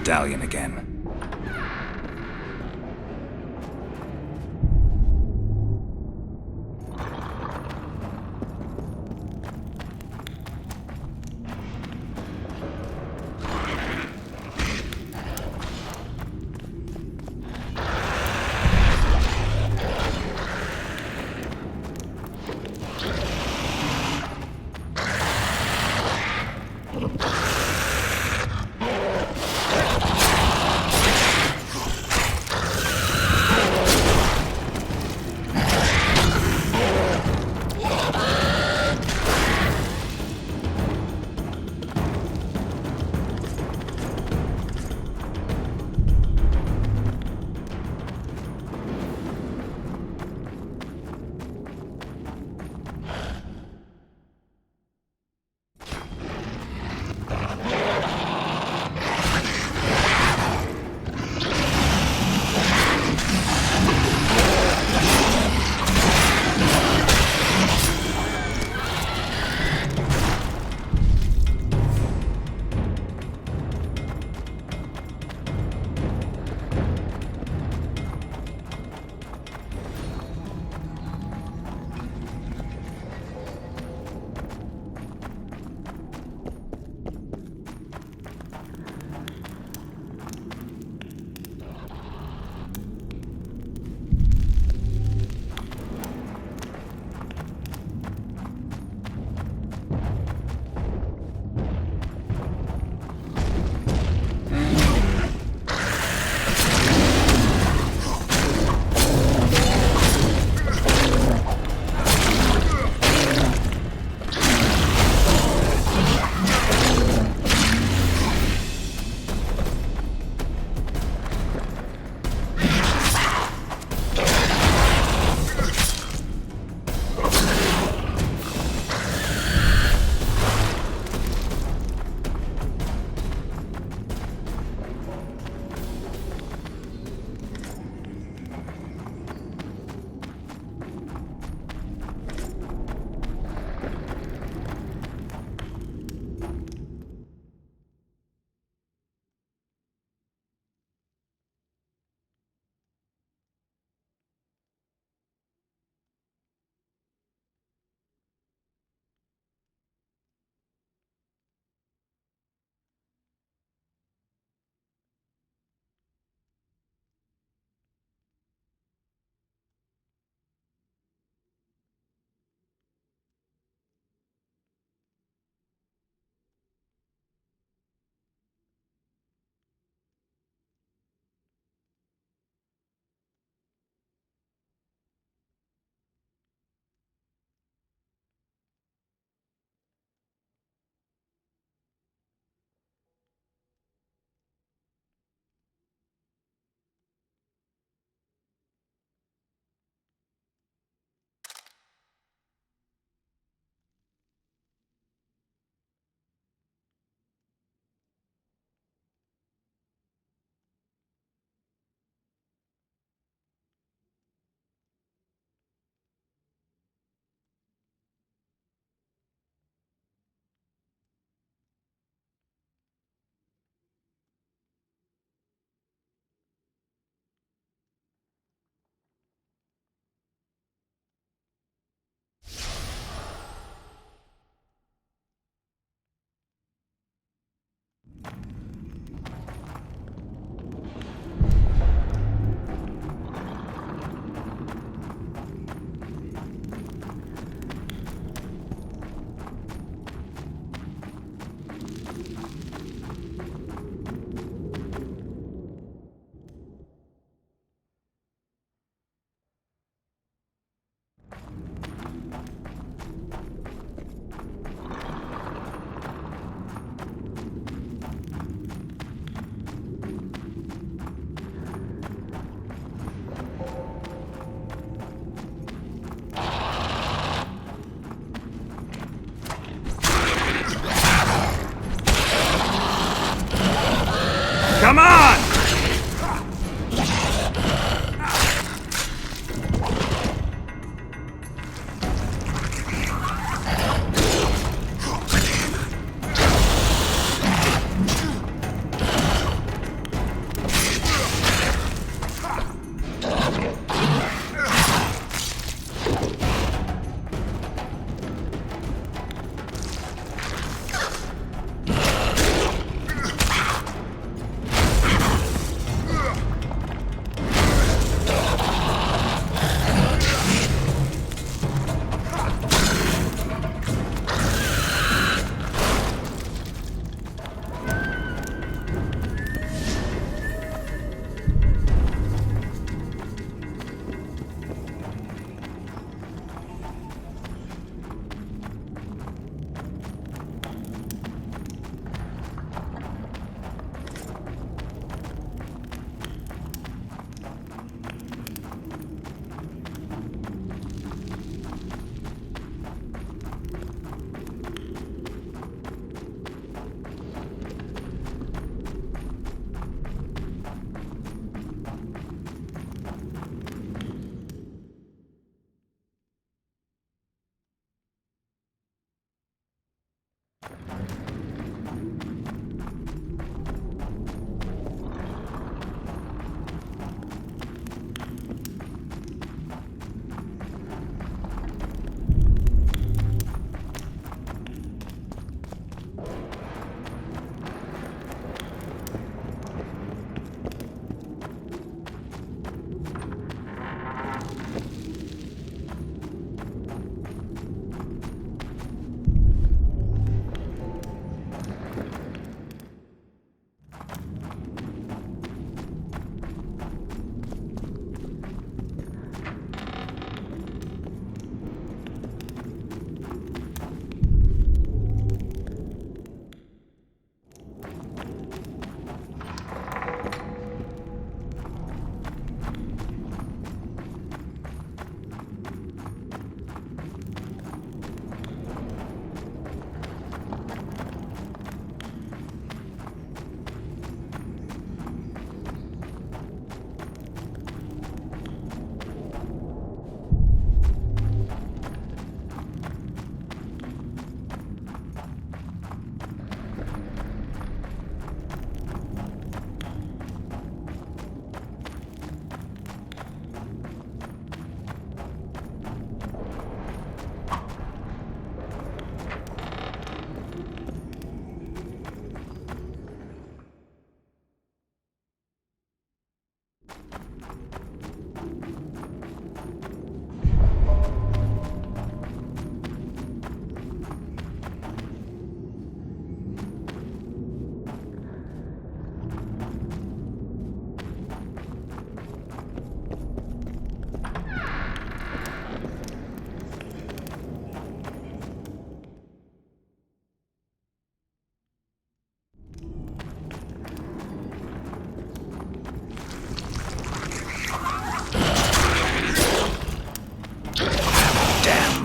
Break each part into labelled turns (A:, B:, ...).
A: medallion again.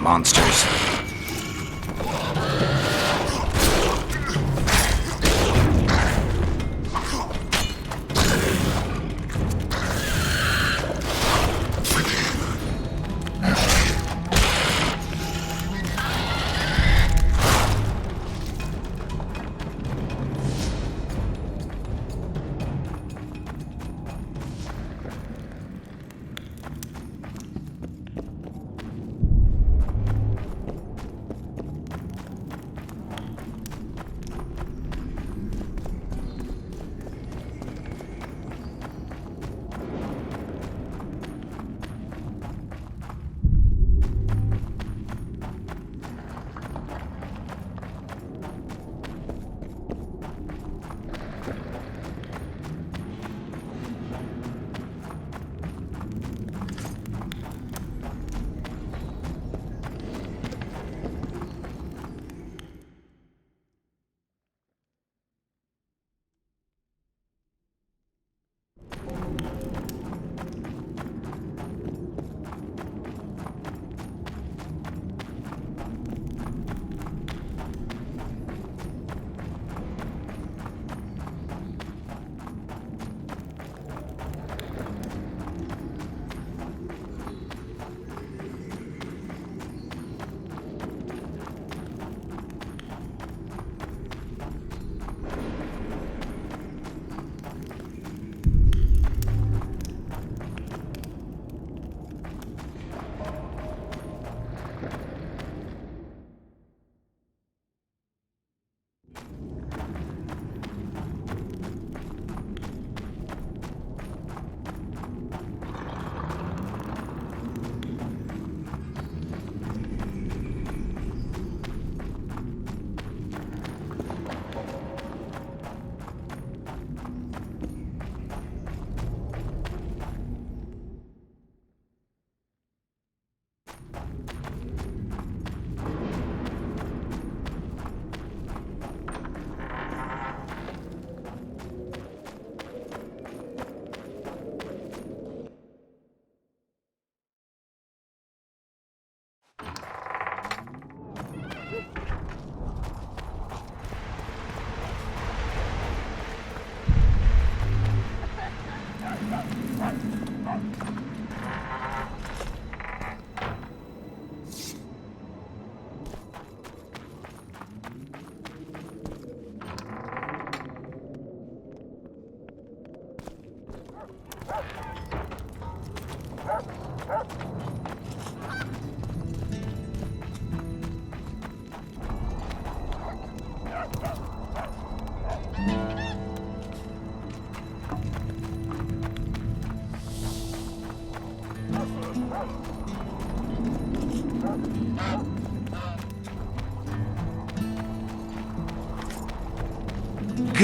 A: Monsters.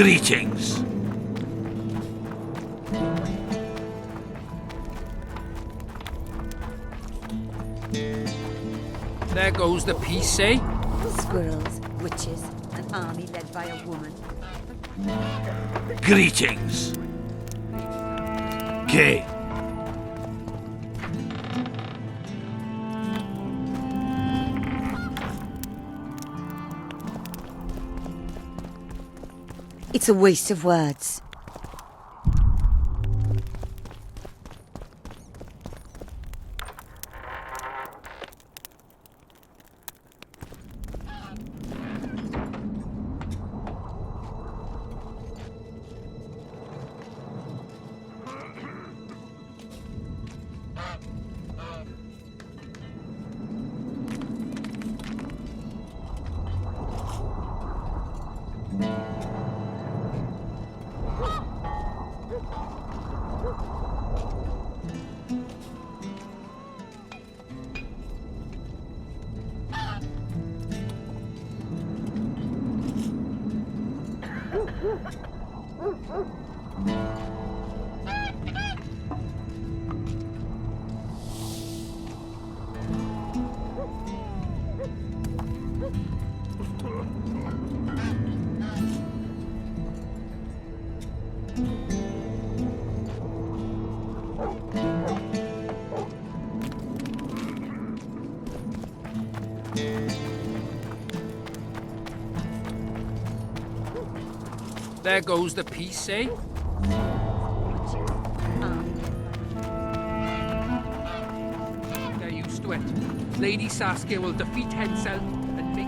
A: Greetings.
B: There goes the peace, eh?
C: Squirrels, witches, an army led by a woman.
A: Greetings. Gay.
C: It's a waste of words.
B: There goes the peace, eh? They're used to it. Lady Saskia will defeat Hensel and make...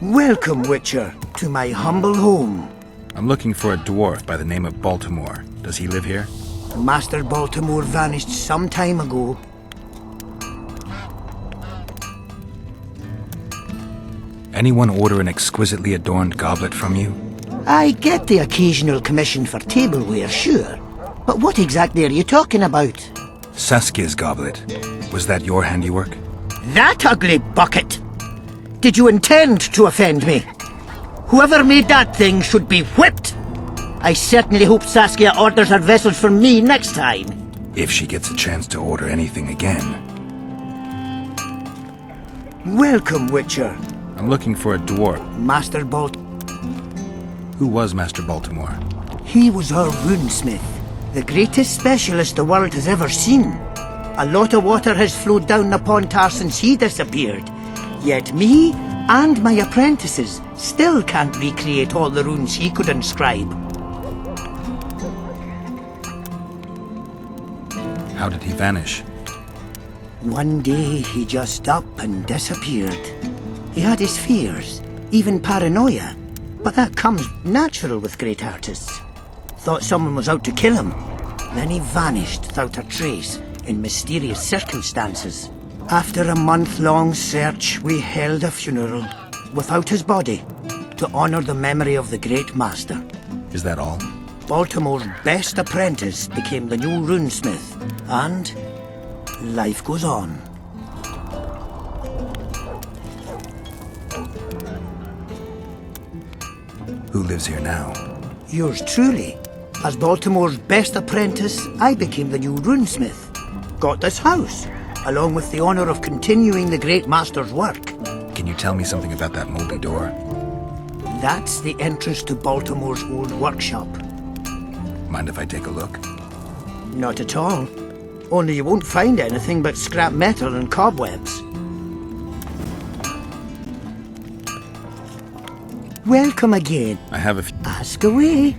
D: Welcome, Witcher, to my humble home.
E: I'm looking for a dwarf by the name of Baltimore. Does he live here?
D: Master Baltimore vanished some time ago.
E: Anyone order an exquisitely adorned goblet from you?
D: I get the occasional commission for tableware, sure. But what exactly are you talking about?
E: Saskia's goblet. Was that your handiwork?
D: That ugly bucket! Did you intend to offend me? Whoever made that thing should be whipped! I certainly hope Saskia orders her vessels from me next time.
E: If she gets a chance to order anything again.
D: Welcome, Witcher.
E: I'm looking for a dwarf.
D: Master Balt...
E: Who was Master Baltimore?
D: He was our runesmith, the greatest specialist the world has ever seen. A lot of water has flowed down the Pontar since he disappeared. Yet me and my apprentices still can't recreate all the runes he could inscribe.
E: How did he vanish?
D: One day he just up and disappeared. He had his fears, even paranoia, but that comes natural with great artists. Thought someone was out to kill him. Then he vanished without a trace in mysterious circumstances. After a month-long search, we held a funeral without his body to honor the memory of the great master.
E: Is that all?
D: Baltimore's best apprentice became the new runesmith, and life goes on.
E: Who lives here now?
D: Yours truly. As Baltimore's best apprentice, I became the new runesmith. Got this house, along with the honor of continuing the great master's work.
E: Can you tell me something about that moldy door?
D: That's the entrance to Baltimore's old workshop.
E: Mind if I take a look?
D: Not at all. Only you won't find anything but scrap metal and cobwebs. Welcome again.
E: I have a few.
D: Ask away.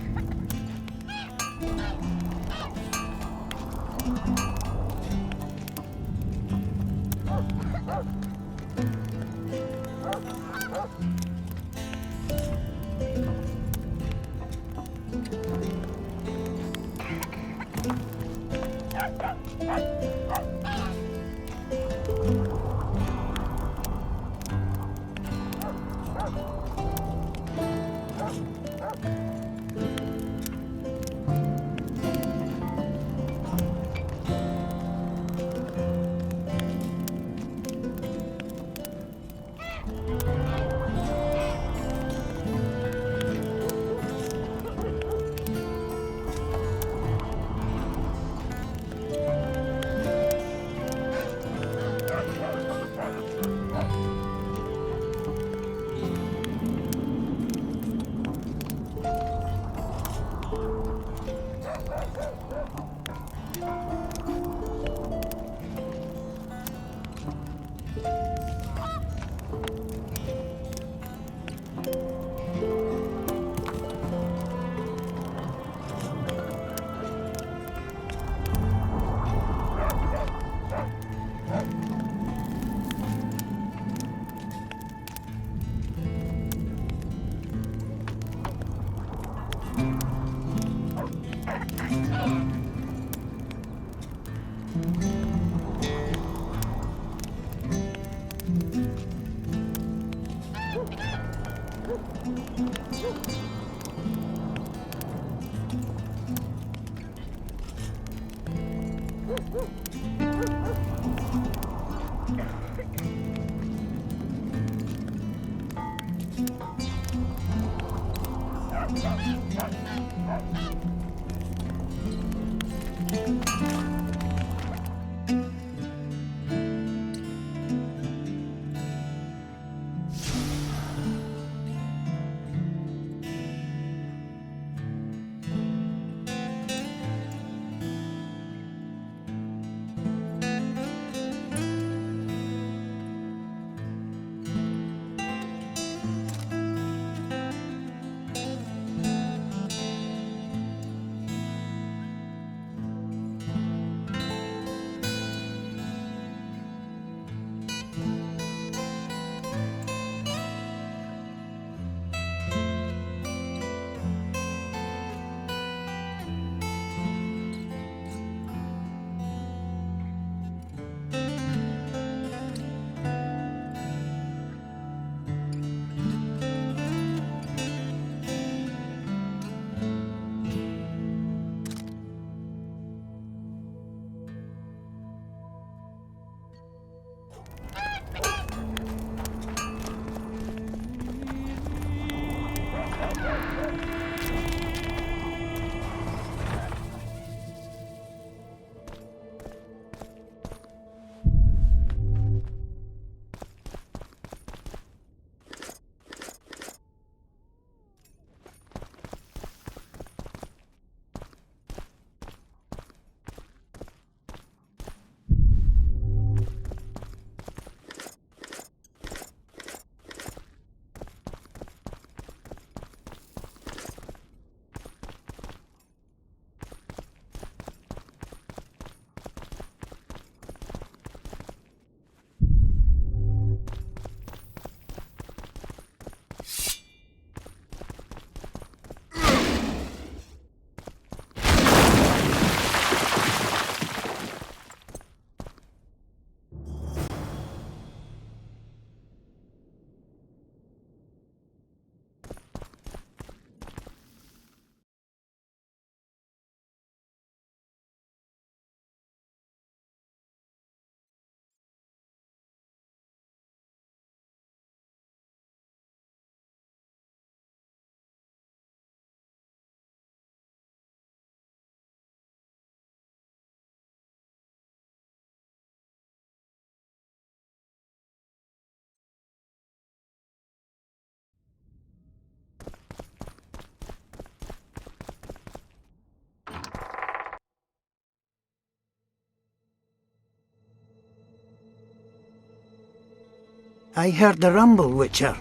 D: I heard the rumble, Witcher.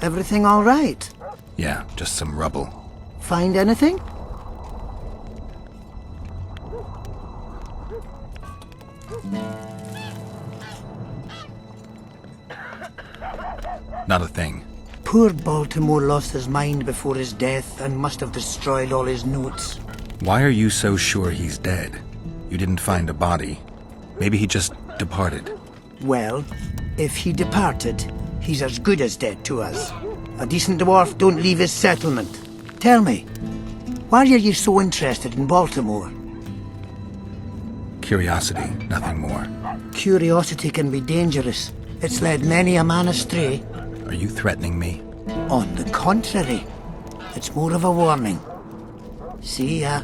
D: Everything all right?
E: Yeah, just some rubble.
D: Find anything?
E: Not a thing.
D: Poor Baltimore lost his mind before his death and must have destroyed all his notes.
E: Why are you so sure he's dead? You didn't find a body. Maybe he just departed.
D: Well, if he departed, he's as good as dead to us. A decent dwarf don't leave his settlement. Tell me, why are you so interested in Baltimore?
E: Curiosity, nothing more.
D: Curiosity can be dangerous. It's led many a man astray.
E: Are you threatening me?
D: On the contrary, it's more of a warning. See ya.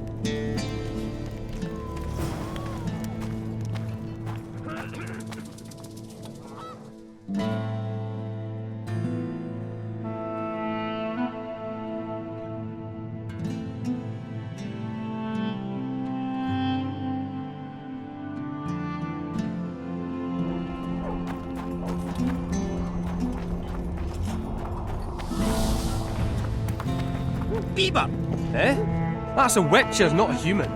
A: Bieber! Eh? That's a witcher, not a human.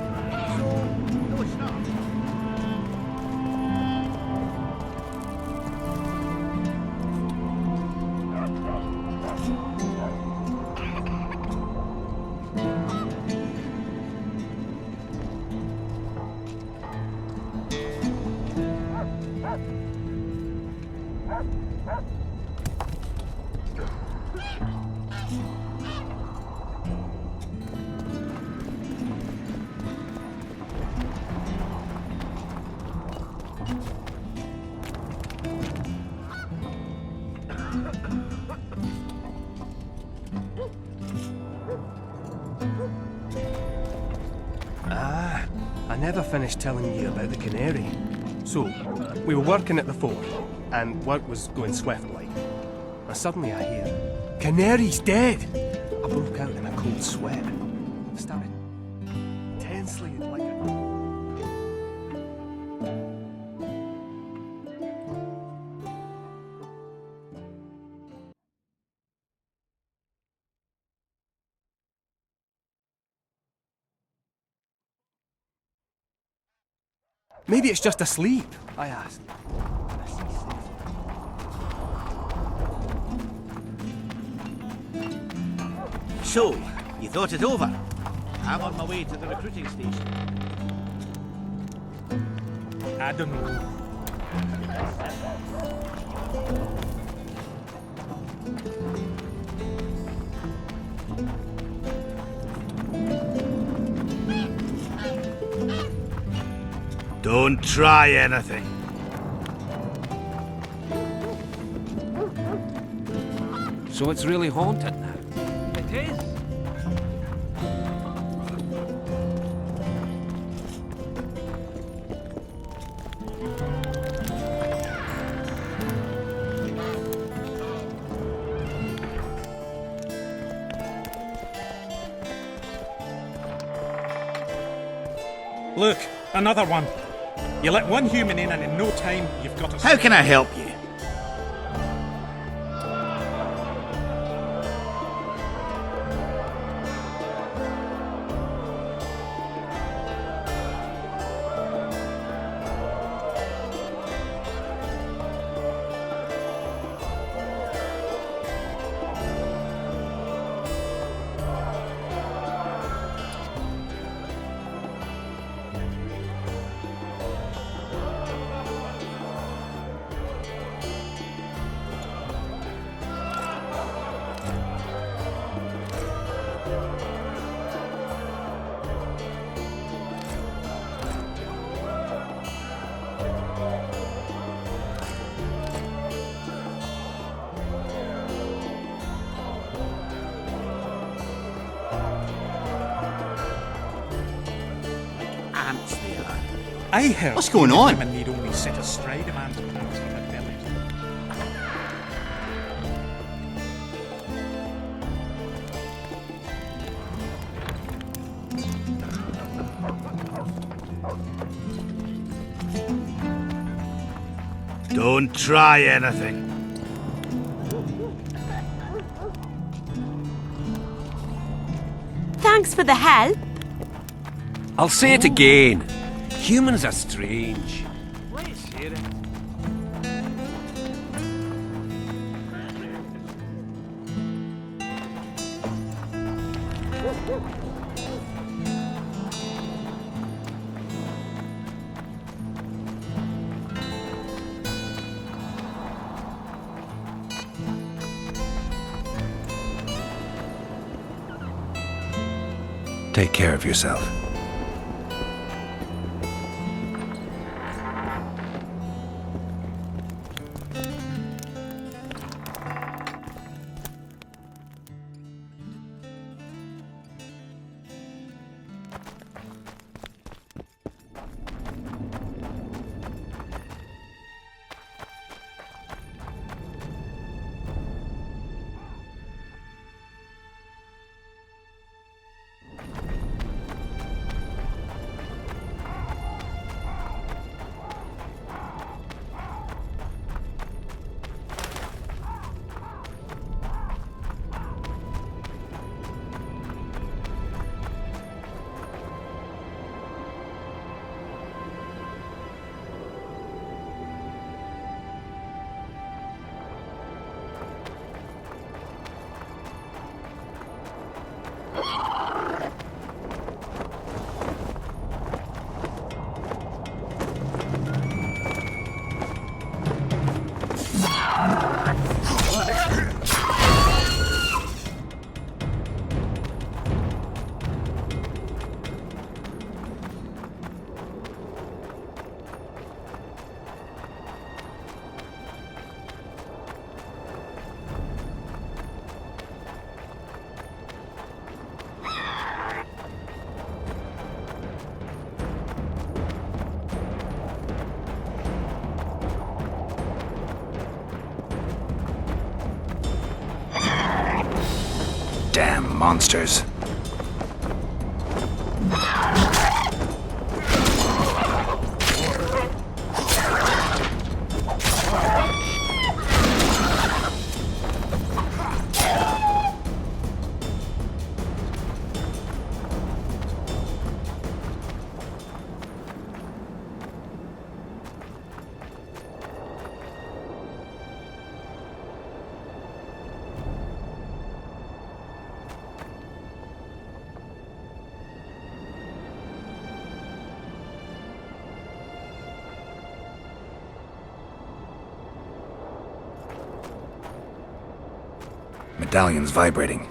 A: I never finished telling you about the canary. So, we were working at the fort, and work was going swiftly. And suddenly I hear, "Canary's dead!" I broke out in a cold sweat. Started tensely like a... Maybe it's just asleep, I asked.
F: So, you thought it over? I'm on my way to the recruiting station.
B: I don't know.
F: Don't try anything.
B: So it's really haunted now? It is.
G: Look, another one. You let one human in and in no time you've got a...
F: How can I help you? Ants they are.
G: I heard...
F: What's going
G: human
F: on?
G: Women need only sit astride a man's pants in their bellies.
F: Don't try anything.
H: Thanks for the help.
I: I'll say it again. Humans are strange.
F: Let's hear it.
E: Take care of yourself. Damn monsters. Medallion's vibrating.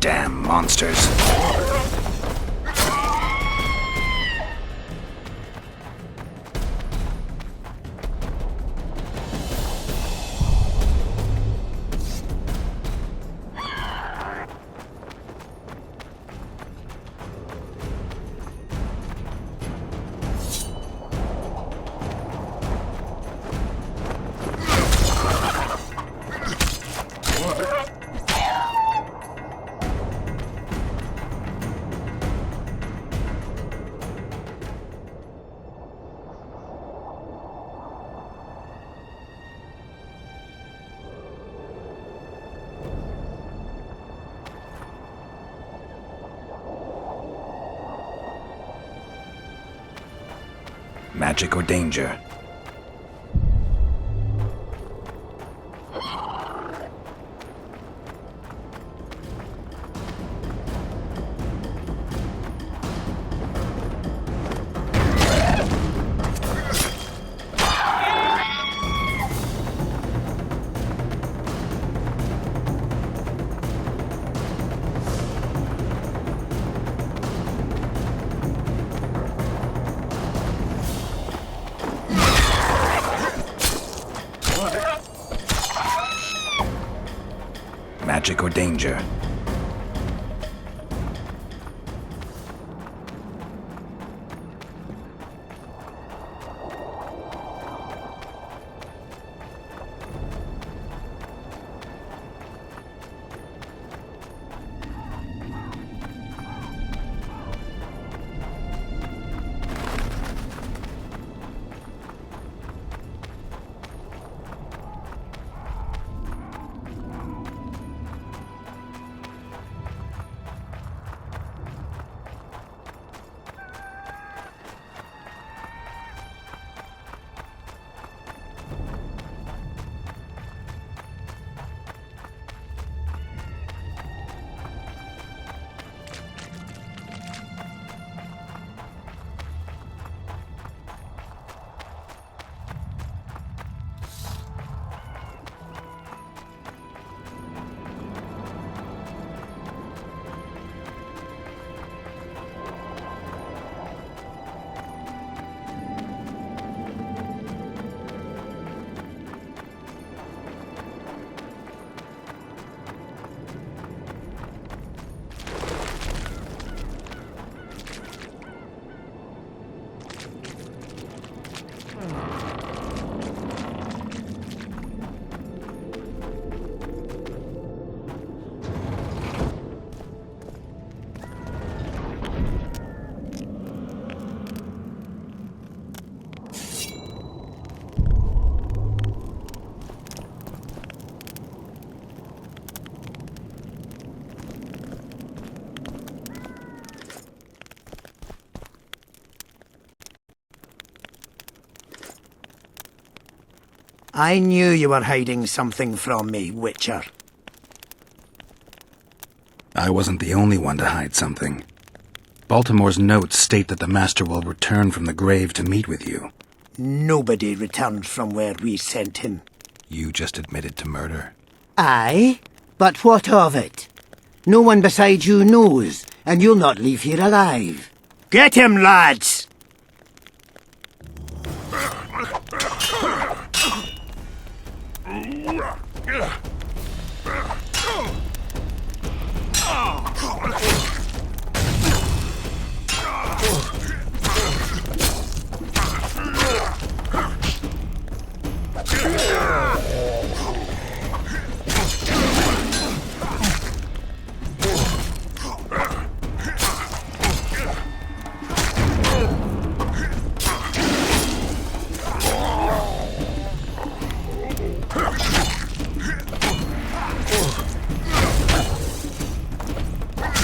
E: Damn monsters. Magic or danger? Magic or danger?
D: I knew you were hiding something from me, Witcher.
E: I wasn't the only one to hide something. Baltimore's notes state that the Master will return from the grave to meet with you.
D: Nobody returned from where we sent him.
E: You just admitted to murder.
D: Aye, but what of it? No one beside you knows, and you'll not leave here alive. Get him, lads!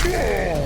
H: Yeah.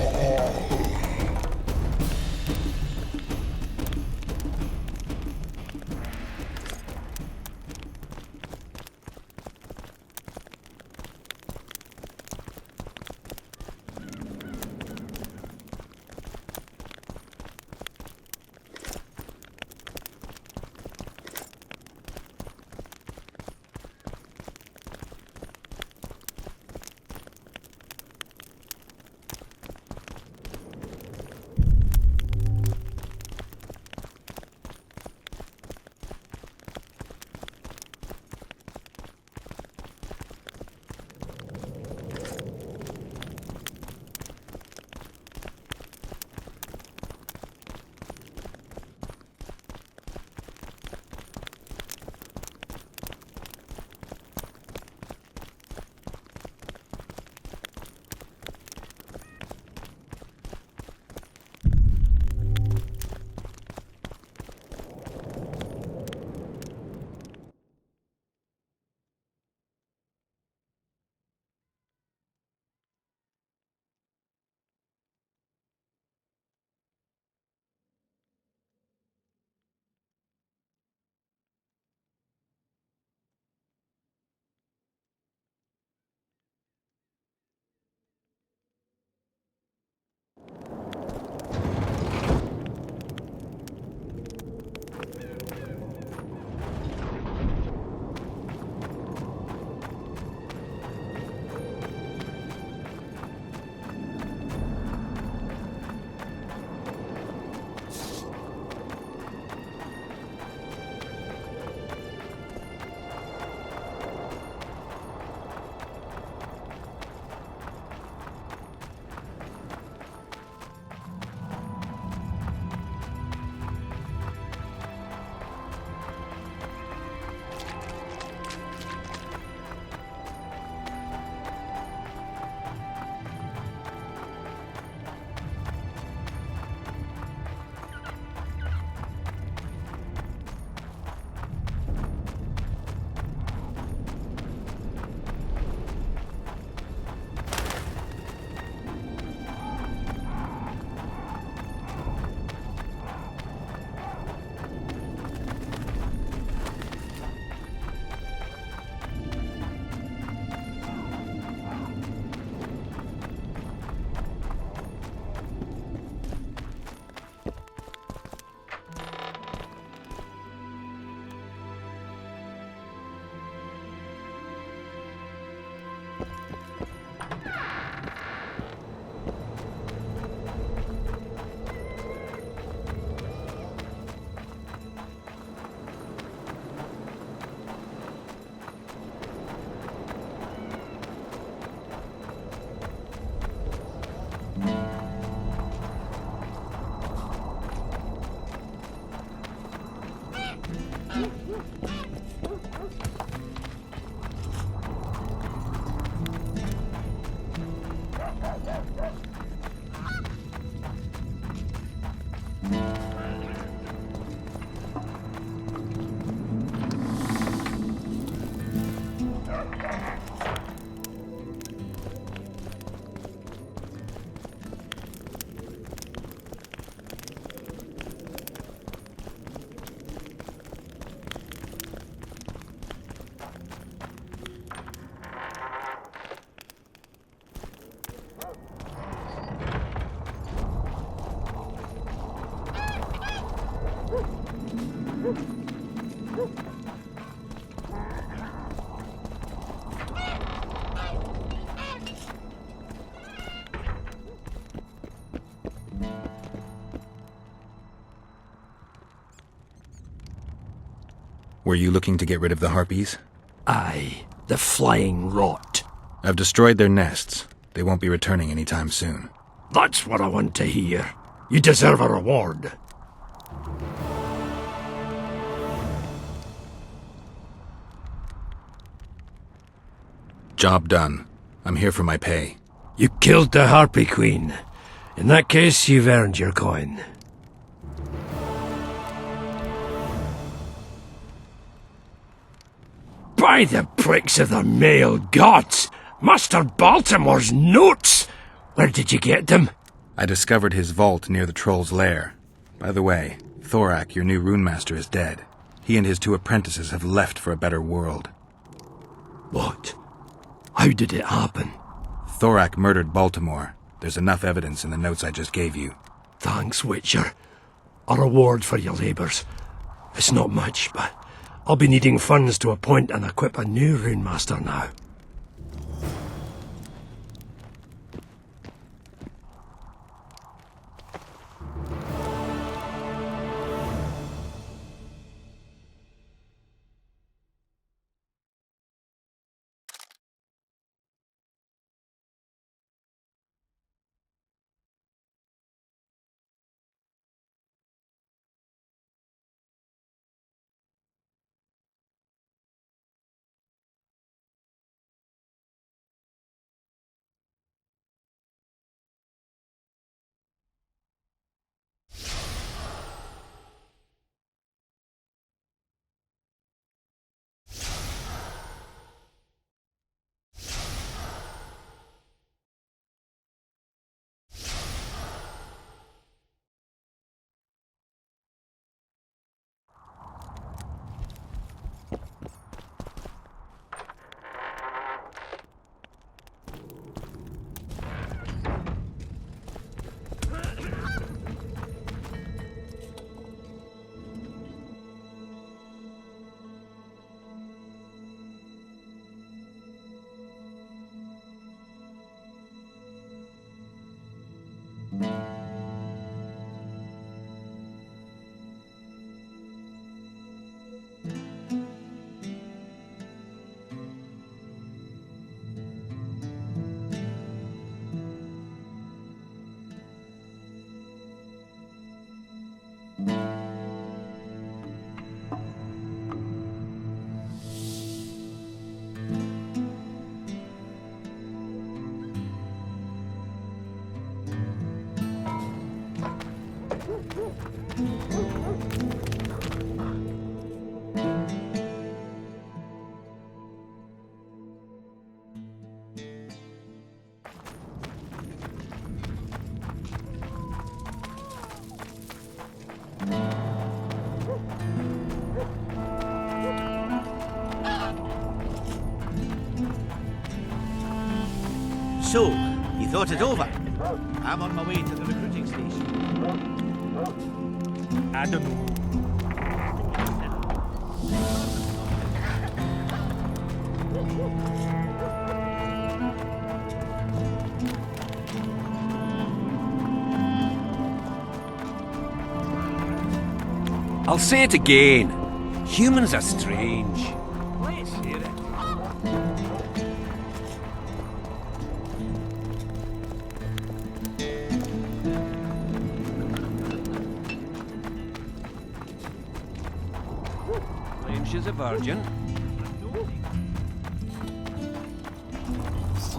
E: Were you looking to get rid of the harpies?
H: Aye, the flying rot.
E: I've destroyed their nests. They won't be returning anytime soon.
H: That's what I want to hear. You deserve a reward.
E: Job done. I'm here for my pay.
H: You killed the Harpy Queen. In that case, you've earned your coin. By the pricks of the male gods! Master Baltimore's notes! Where did you get them?
E: I discovered his vault near the troll's lair. By the way, Thorak, your new runemaster, is dead. He and his 2 apprentices have left for a better world.
H: What? How did it happen?
E: Thorak murdered Baltimore. There's enough evidence in the notes I just gave you.
H: Thanks, Witcher. A reward for your labours. It's not much, but I'll be needing funds to appoint and equip a new runemaster now.
F: So, you thought it over? I'm on my way to the recruiting station.
G: I don't know.
I: I'll say it again. Humans are strange. Let's hear it. Claims she's a virgin.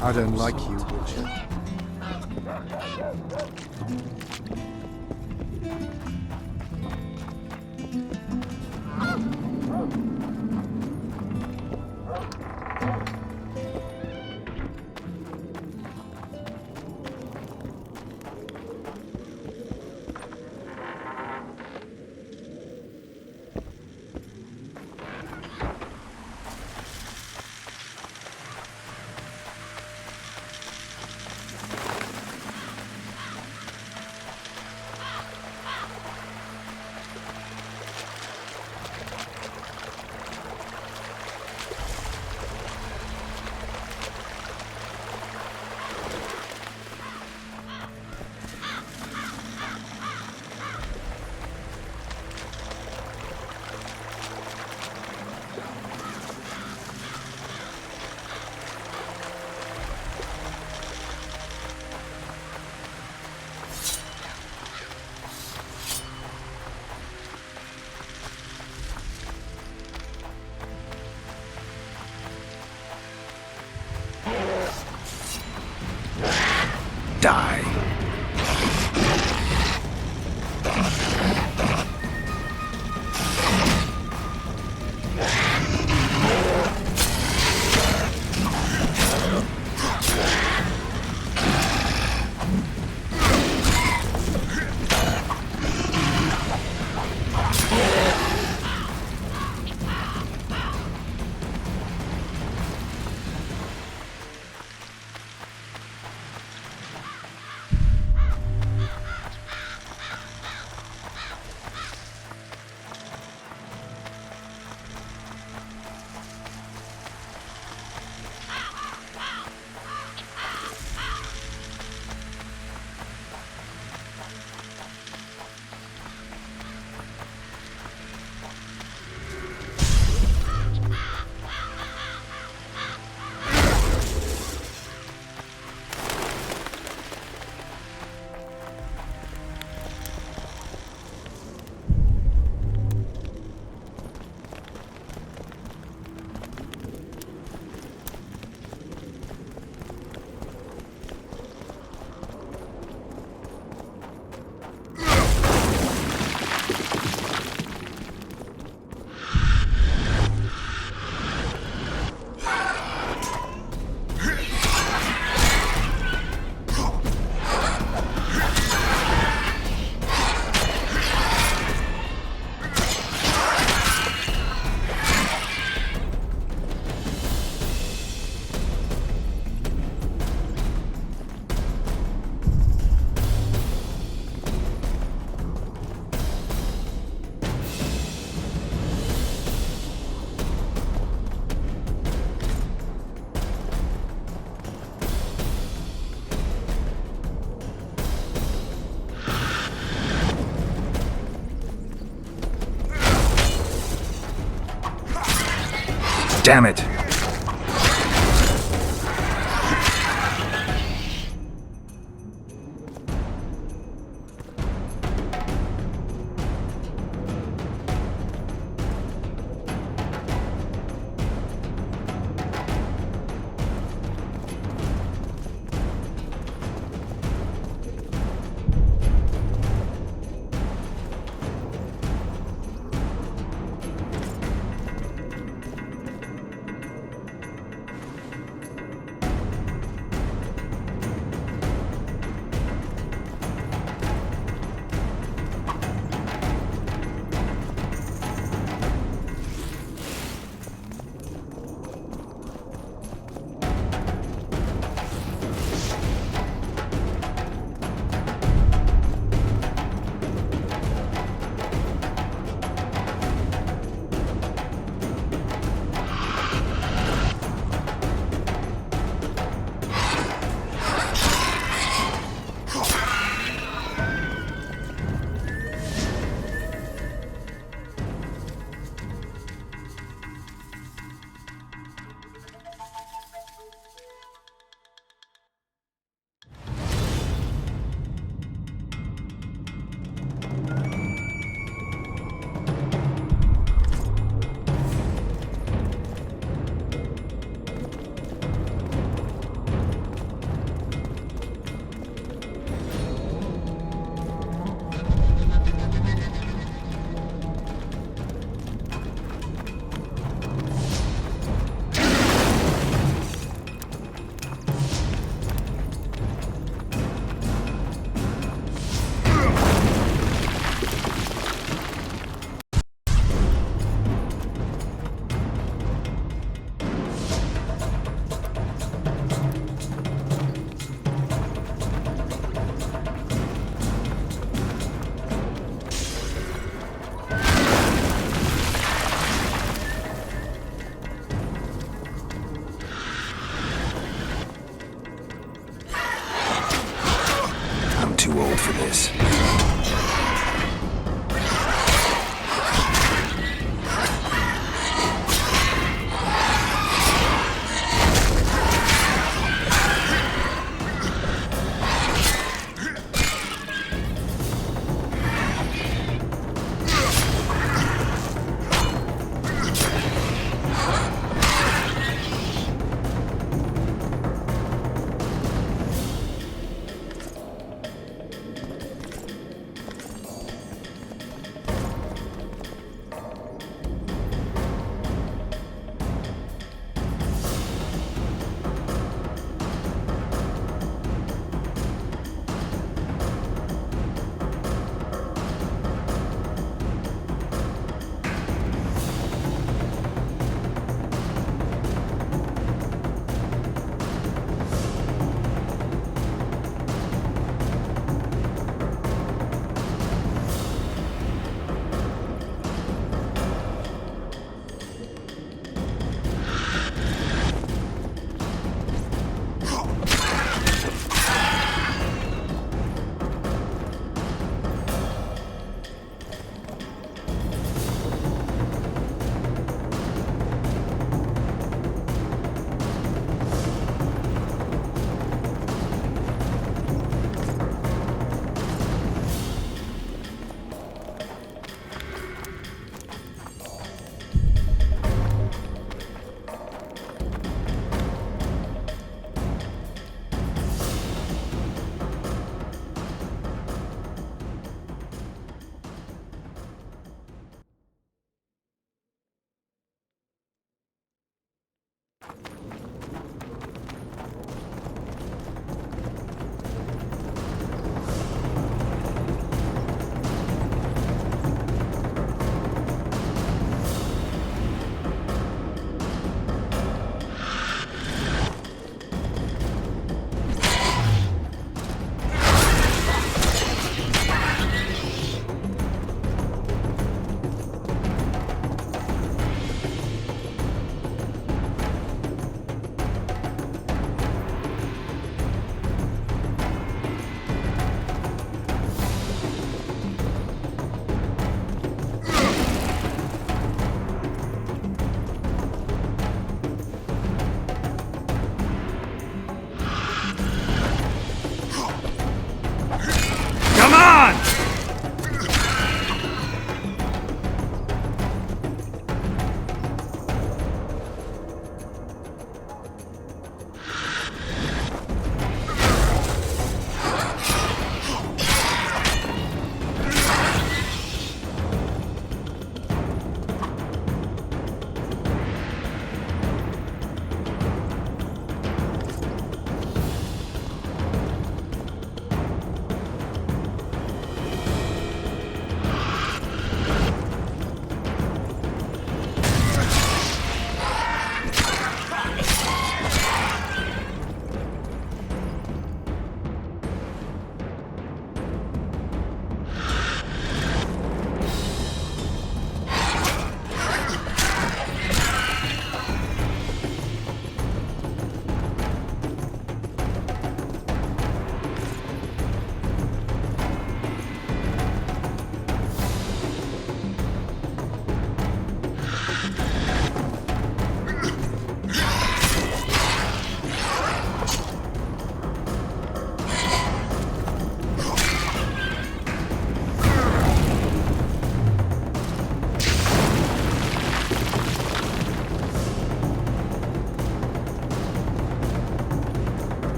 A: I don't like you, Witcher.
E: die. Damn it! Too old for this.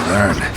E: learn.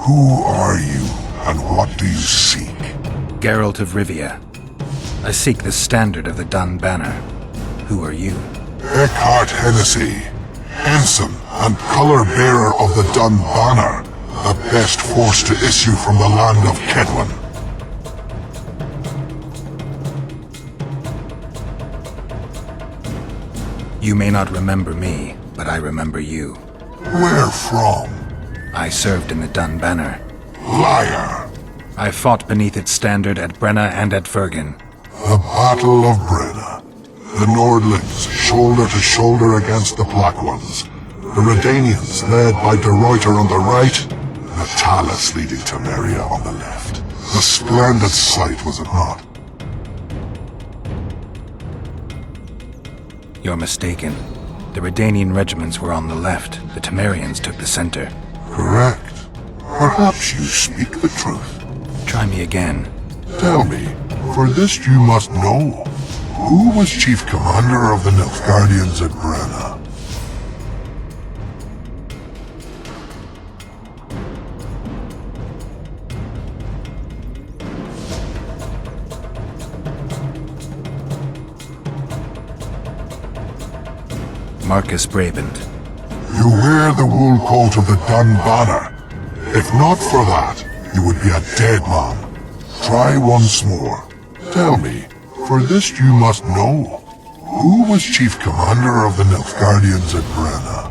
J: Who are you, and what do you seek?
E: Geralt of Rivia. I seek the standard of the Dun Banner. Who are you?
J: Eckhart Hennessy, ensign and color-bearer of the Dun Banner, the best force to issue from the land of Kedwen.
E: You may not remember me, but I remember you.
J: Where from?
E: I served in the Dun Banner.
J: Liar!
E: I fought beneath its standard at Brenna and at Vergen.
J: The Battle of Brenna. The Nordlings, shoulder to shoulder against the Black Ones. The Redanians, led by De Ruyter on the right. The Talus leading Temeria on the left. A splendid sight, was it not?
E: You're mistaken. The Redanian regiments were on the left. The Temerians took the center.
J: Correct. Perhaps you speak the truth.
E: Try me again.
J: Tell me, for this you must know. Who was chief commander of the Nilfgaardians at Brenna?
E: Marcus Brabant.
J: You wear the wool coat of the Dun Banner. If not for that, you would be a dead man. Try once more. Tell me, for this you must know. Who was chief commander of the Nilfgaardians at Brenna?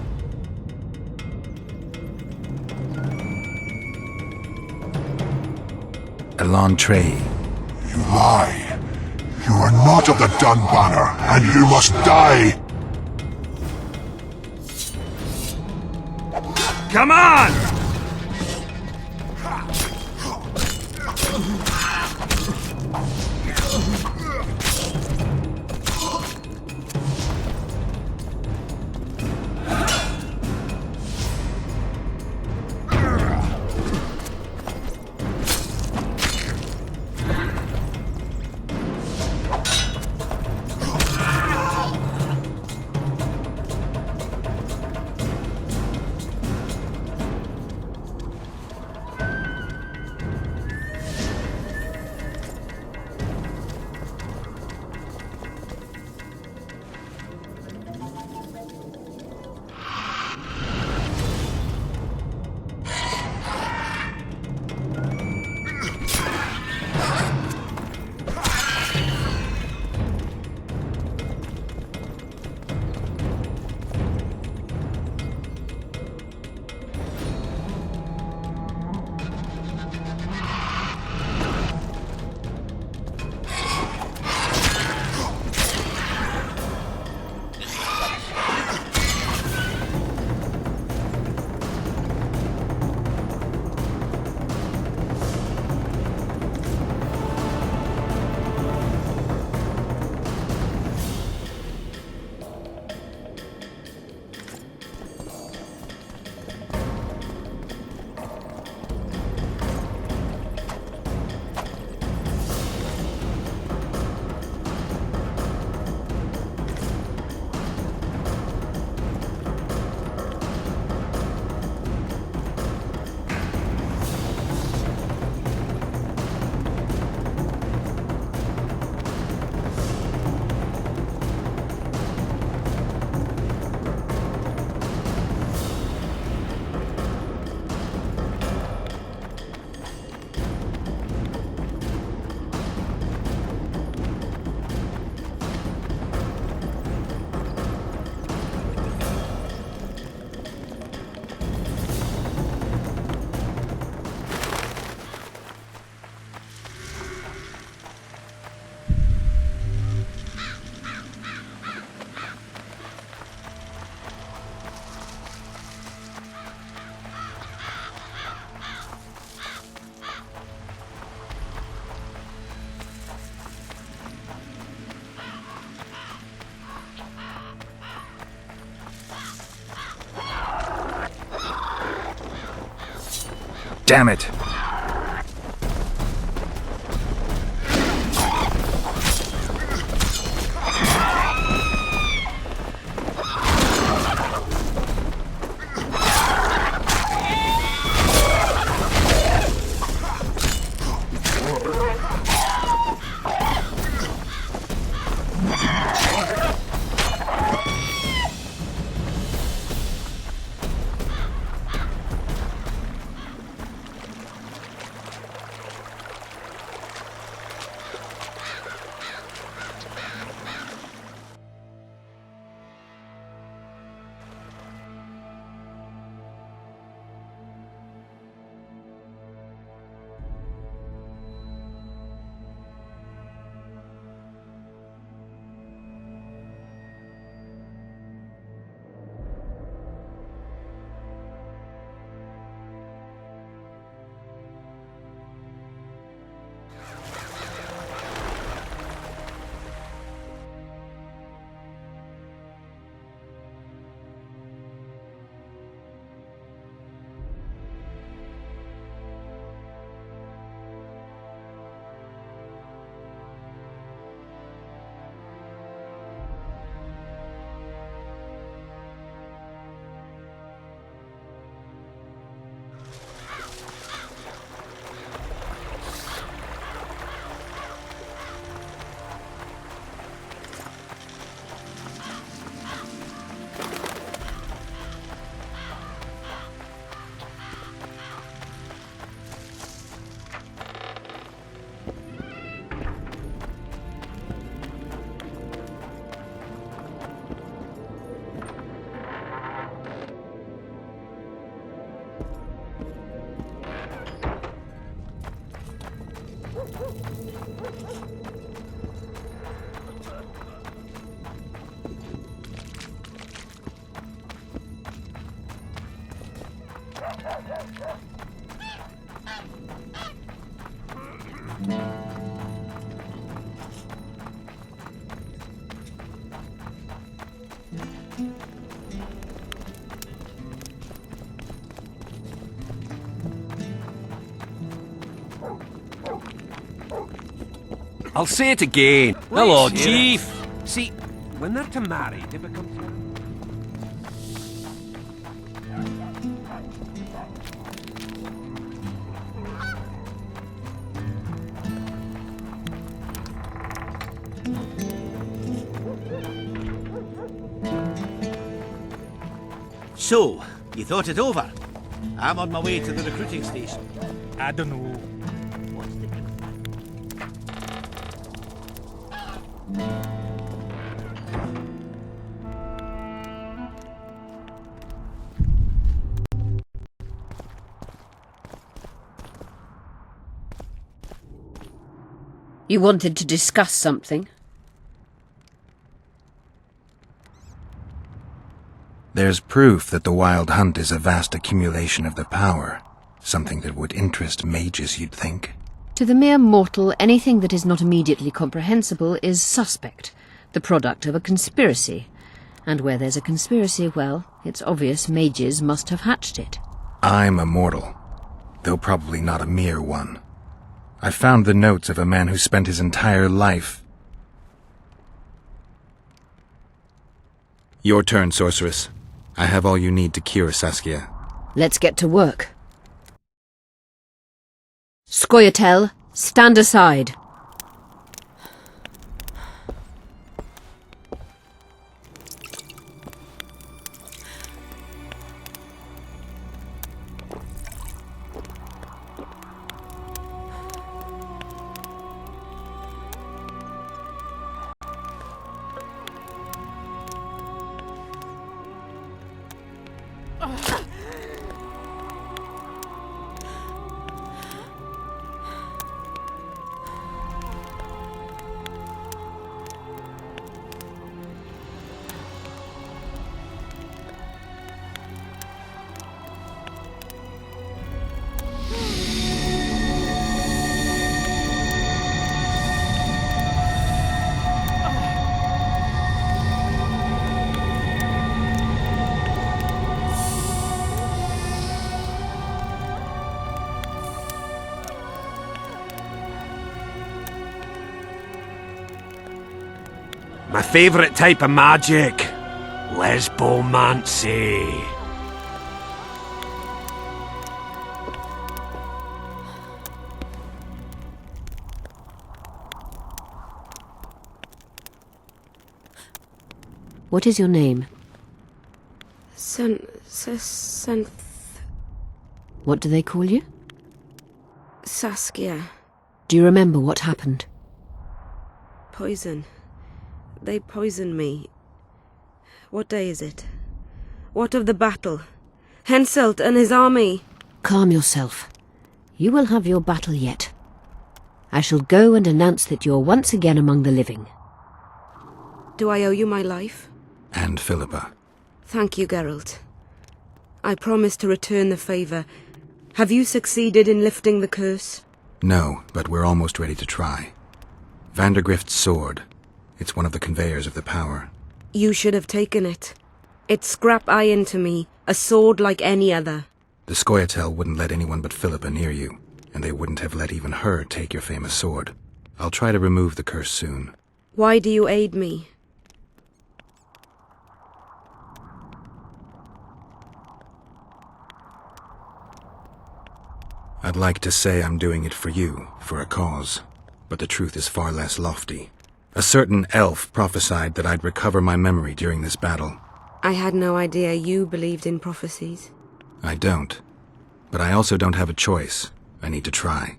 E: Elon Trey.
J: You lie. You are not of the Dun Banner, and you must die!
G: Come on!
E: Damn it!
I: I'll say it again. Hello,
B: Wait,
I: Chief. See, when they're to marry, they become...
F: So, you thought it over? I'm on my way to the recruiting station.
G: I don't know.
C: You wanted to discuss something?
E: There's proof that the Wild Hunt is a vast accumulation of the power. Something that would interest mages, you'd think.
C: To the mere mortal, anything that is not immediately comprehensible is suspect, the product of a conspiracy. And where there's a conspiracy, well, it's obvious mages must have hatched it.
E: I'm a mortal, though probably not a mere one. I found the notes of a man who spent his entire life... Your turn, sorceress. I have all you need to cure Saskia.
C: Let's get to work. Scoia'tael, stand aside.
I: My favourite type of magic. Lesbomancy.
C: What is your name? What do they call you?
K: Saskia.
C: Do you remember what happened?
K: Poison. They poisoned me. What day is it? What of the battle? Henselt and his army.
C: Calm yourself. You will have your battle yet. I shall go and announce that you're once again among the living.
K: Do I owe you my life?
E: And Philippa.
K: Thank you, Geralt. I promise to return the favour. Have you succeeded in lifting the curse?
E: No, but we're almost ready to try. Vandergrift's sword. It's one of the conveyors of the power.
K: You should have taken it. It's scrap iron to me, a sword like any other.
E: The Scoia'tael wouldn't let anyone but Philippa near you, and they wouldn't have let even her take your famous sword. I'll try to remove the curse soon.
K: Why do you aid me?
E: I'd like to say I'm doing it for you, for a cause, but the truth is far less lofty. A certain elf prophesied that I'd recover my memory during this battle.
K: I had no idea you believed in prophecies.
E: I don't. But I also don't have a choice. I need to try.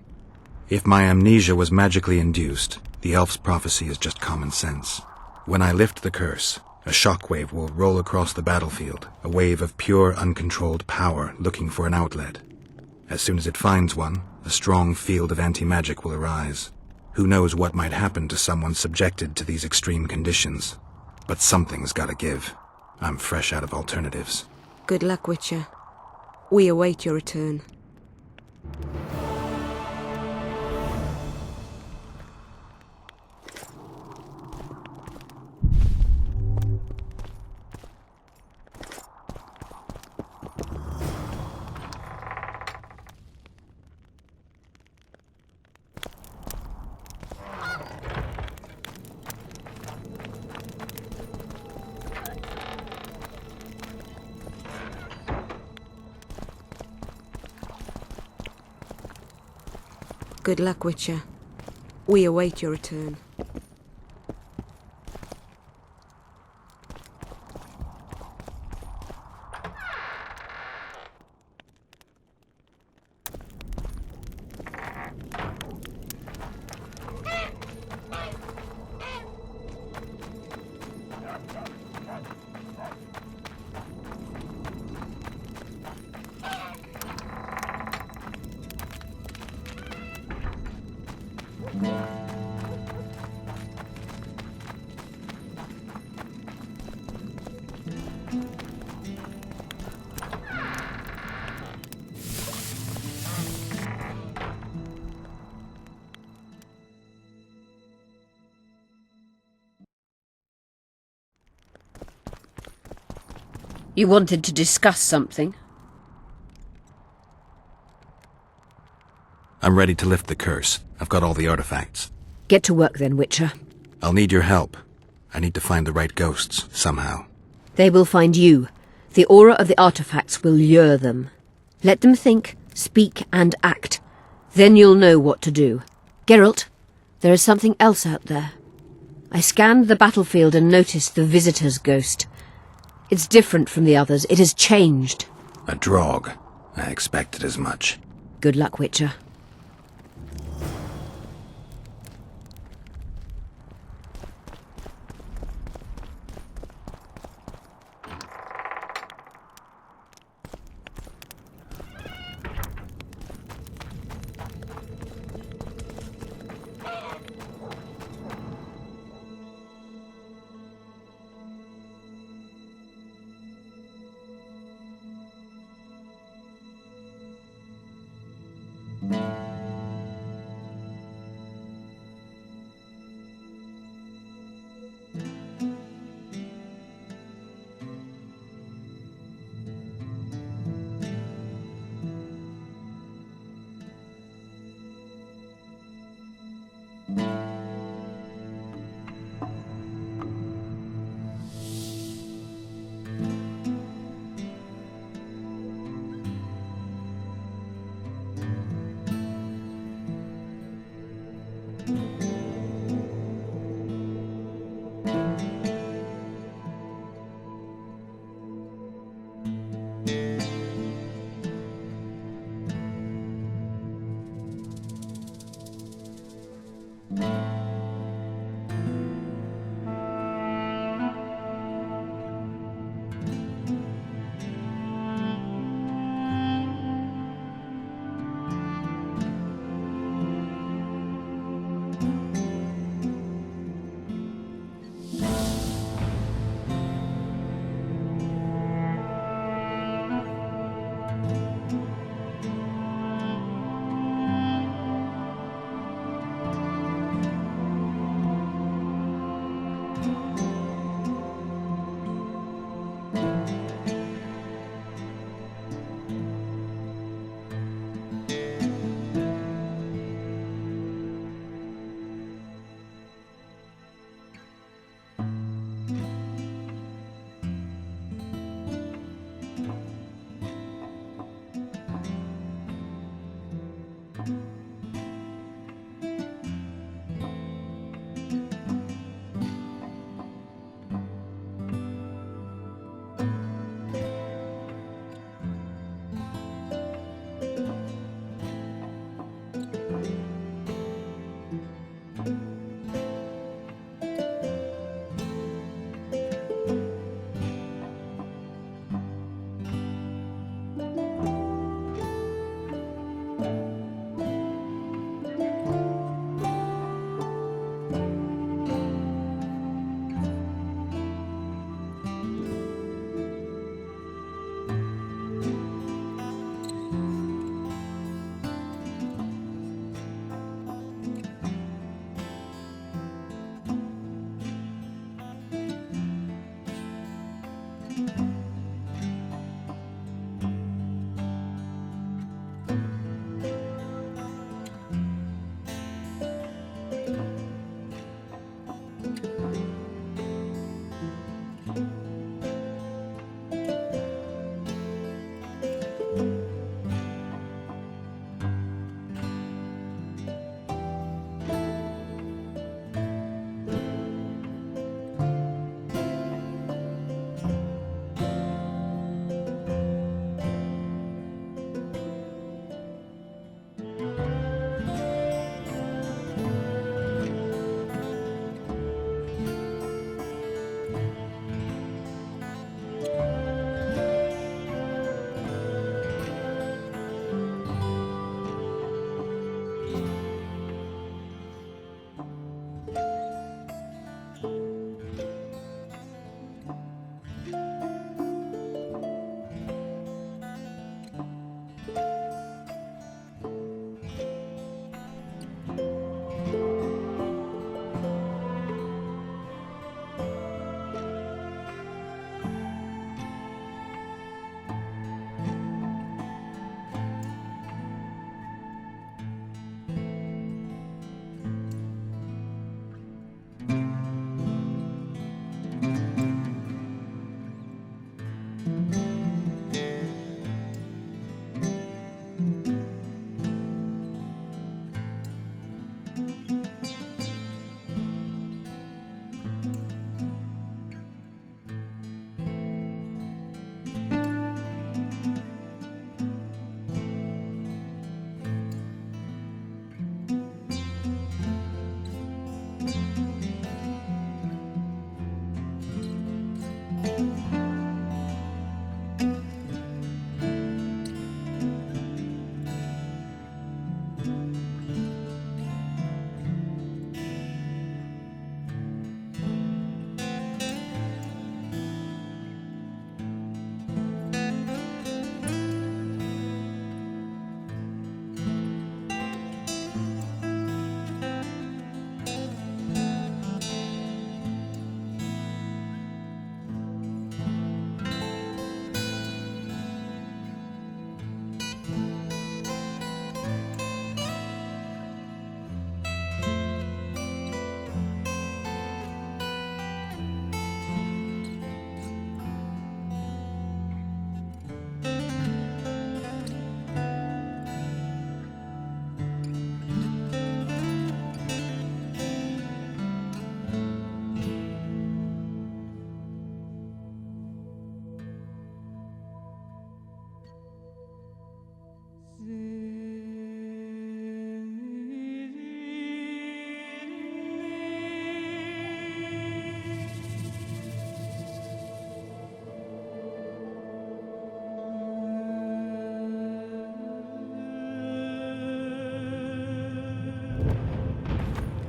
E: If my amnesia was magically induced, the elf's prophecy is just common sense. When I lift the curse, a shockwave will roll across the battlefield, a wave of pure, uncontrolled power looking for an outlet. As soon as it finds one, a strong field of anti-magic will arise. Who knows what might happen to someone subjected to these extreme conditions. But something's gotta give. I'm fresh out of alternatives.
K: Good luck, Witcher. We await your return. Good luck, Witcher. We await your return.
C: You wanted to discuss something?
E: I'm ready to lift the curse. I've got all the artifacts.
C: Get to work then, Witcher.
E: I'll need your help. I need to find the right ghosts, somehow.
C: They will find you. The aura of the artifacts will lure them. Let them think, speak, and act. Then you'll know what to do. Geralt, there is something else out there. I scanned the battlefield and noticed the Visitor's ghost. It's different from the others. It has changed.
E: A Draug. I expected as much.
C: Good luck, Witcher.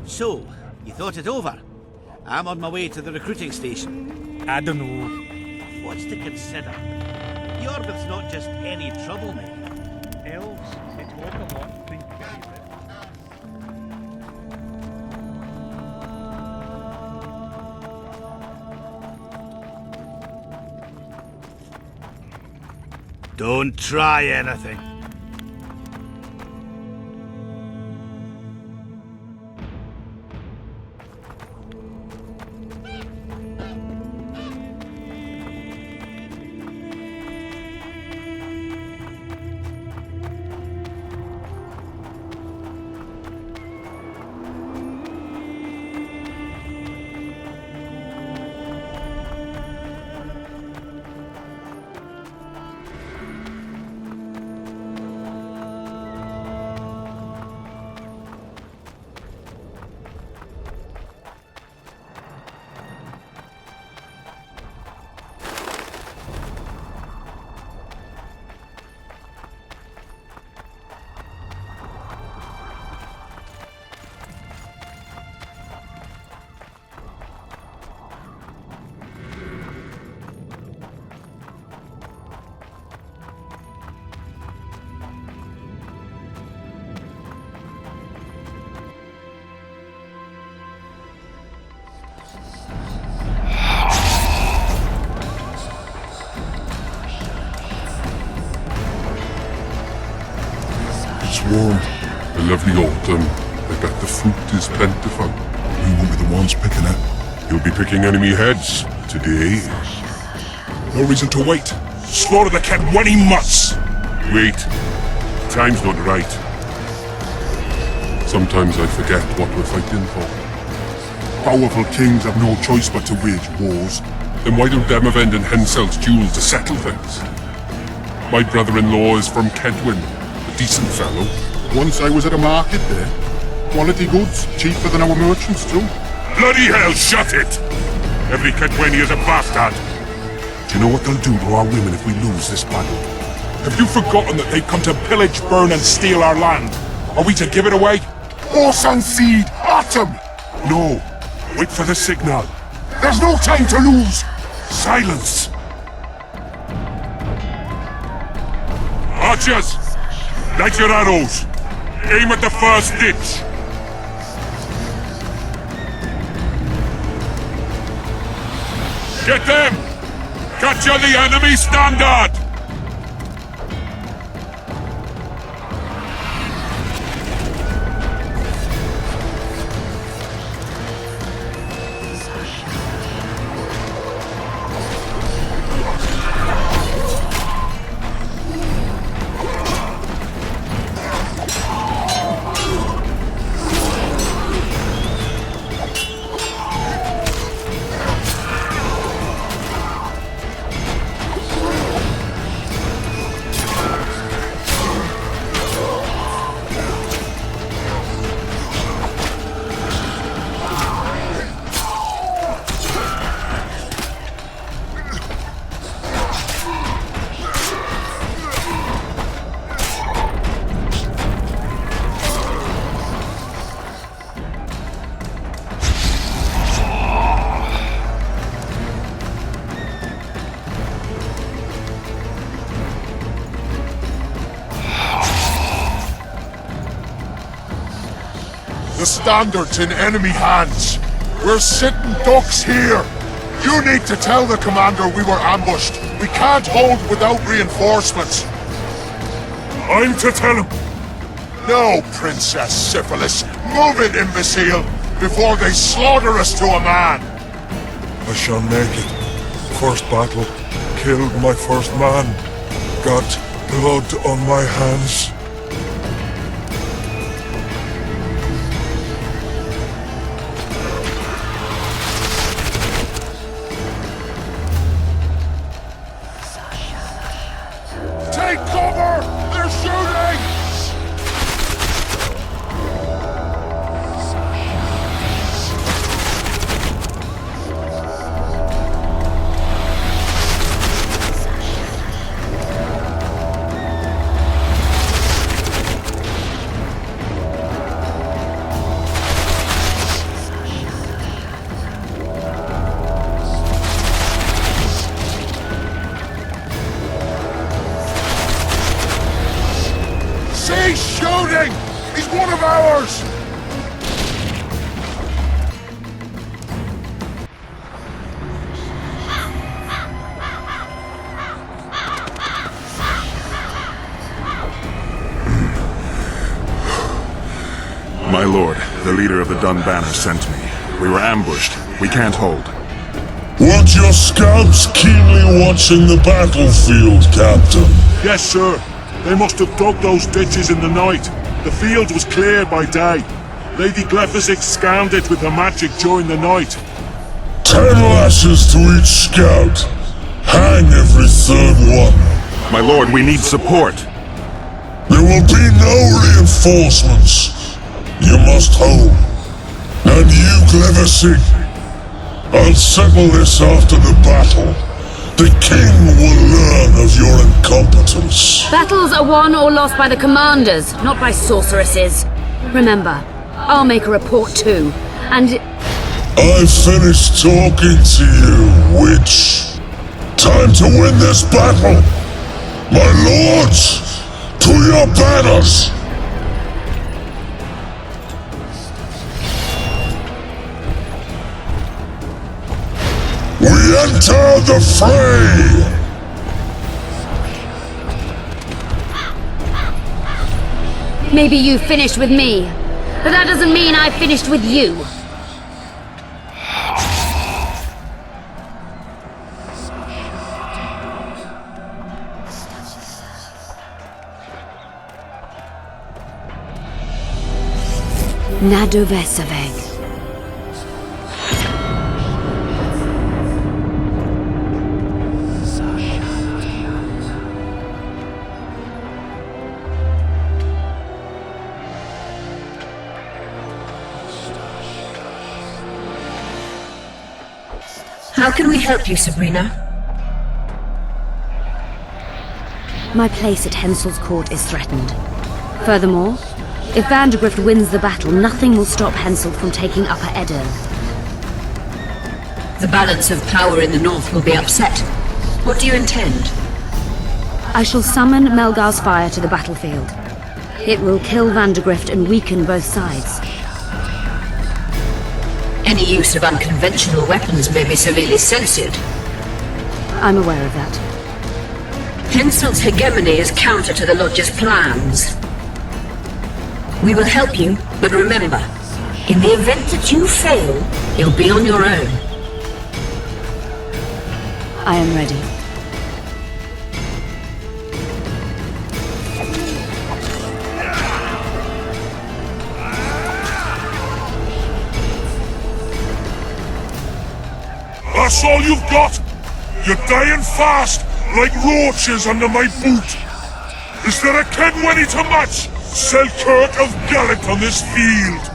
F: So, you thought it over? I'm on my way to the recruiting station.
G: I don't know.
F: What's to consider? Yorbith's not just any troublemaker.
G: Elves, they talk a lot, think very little.
F: Don't try anything.
J: It's warm. A lovely autumn. I bet the fruit is plentiful. We won't be the ones picking it. You'll be picking enemy heads today. No reason to wait. Slaughter the cat when he must. Wait. Time's not right. Sometimes I forget what we're fighting for. Powerful kings have no choice but to wage wars. Then why don't Demavend and Henselt's duel to settle things? My brother-in-law is from Kedwin, a decent fellow. Once I was at a market there. Quality goods, cheaper than our merchants too. Bloody hell, shut it! Every Kedweni is a bastard. Do you know what they'll do to our women if we lose this battle? Have you forgotten that they've come to pillage, burn and steal our land? Are we to give it away? Horse and seed, autumn! No, wait for the signal. There's no time to lose! Silence! Archers! Light your arrows! Aim at the first ditch! Get them! Capture the enemy standard! The standard's in enemy hands. We're sitting ducks here. You need to tell the commander we were ambushed. We can't hold without reinforcements. I'm to tell him. No, Princess Syphilis. Move it, imbecile, before they slaughter us to a man. I shall make it. First battle. Killed my first man. Got blood on my hands. Take cover! They're shooting! Archers!
L: My lord, the leader of the Dun Banner sent me. We were ambushed. We can't hold.
J: Weren't your scouts keenly watching the battlefield, Captain?
L: Yes, sir. They must have dug those ditches in the night. The field was cleared by day. Lady Glephisic scanned it with her magic during the night.
J: 10 lashes to each scout. Hang every third one.
L: My lord, we need support.
J: There will be no reinforcements. You must hold. And you, Glephisic, I'll settle this after the battle. The king will learn of your incompetence.
M: Battles are won or lost by the commanders, not by sorceresses. Remember, I'll make a report too, and...
J: I've finished talking to you, witch. Time to win this battle. My lords, to your banners! We enter the fray!
M: Maybe you finished with me, but that doesn't mean I finished with you. Nadovesaveg.
C: How can we help you, Sabrina?
M: My place at Hensel's court is threatened. Furthermore, if Vandergrift wins the battle, nothing will stop Hensel from taking Upper Edirn.
C: The balance of power in the north will be upset. What do you intend?
M: I shall summon Melgar's fire to the battlefield. It will kill Vandergrift and weaken both sides.
C: Any use of unconventional weapons may be severely censored.
M: I'm aware of that.
C: Hensel's hegemony is counter to the Lodge's plans. We will help you, but remember, in the event that you fail, you'll be on your own.
M: I am ready.
J: That's all you've got? You're dying fast, like roaches under my boot. Is there a Kenwenny to match Selkirk of Gallant on this field?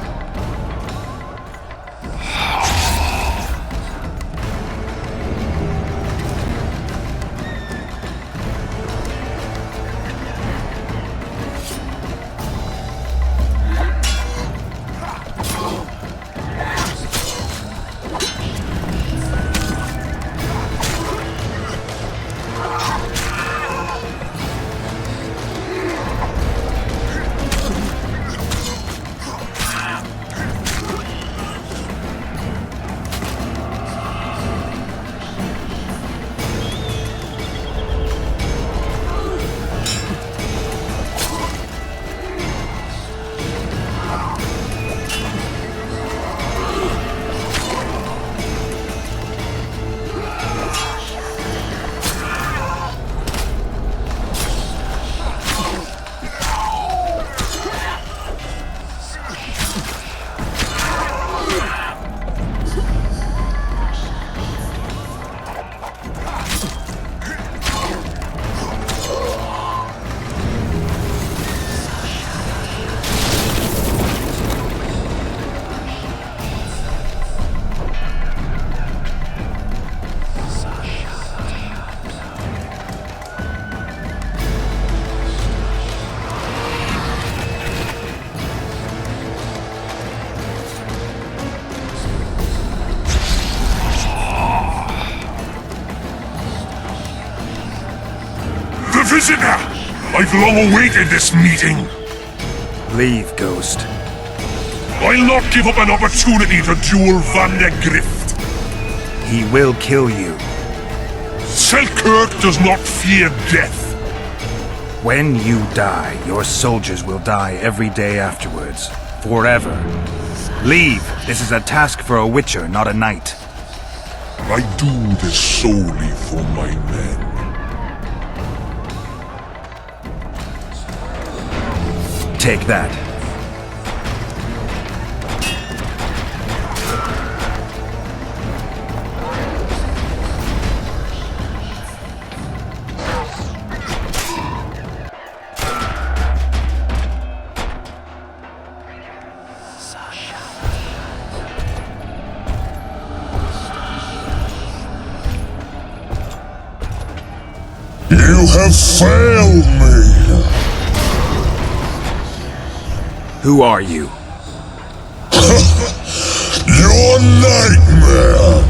J: Prisoner! I've long awaited this meeting.
A: Leave, Ghost.
L: I'll not give up an opportunity to duel Van de Grift.
E: He will kill you.
L: Selkirk does not fear death.
E: When you die, your soldiers will die every day afterwards. Forever. Leave. This is a task for a witcher, not a knight.
L: I do this solely for my men.
E: Take that.
L: You have failed me!
E: Who are you?
L: Your nightmare!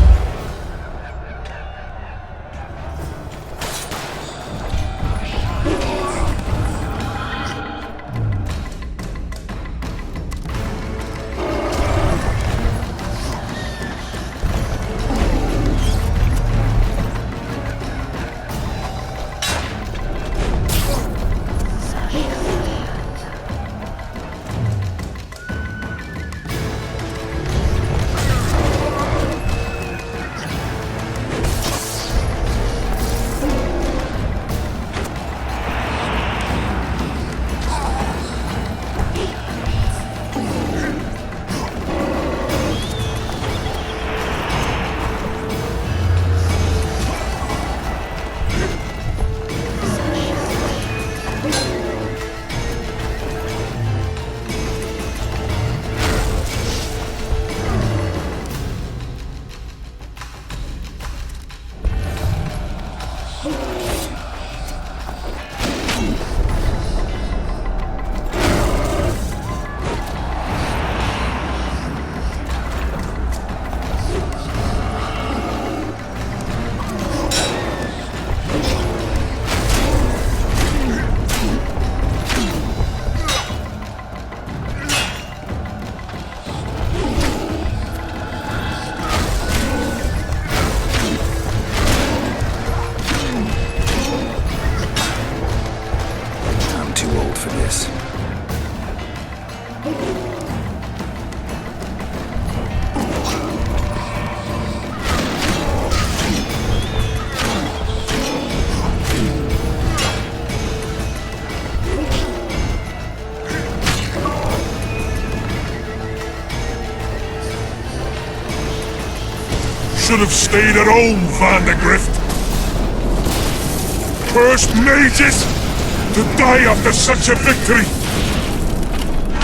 L: Should have stayed at home, Van de Grift. Cursed mages! To die after such a victory!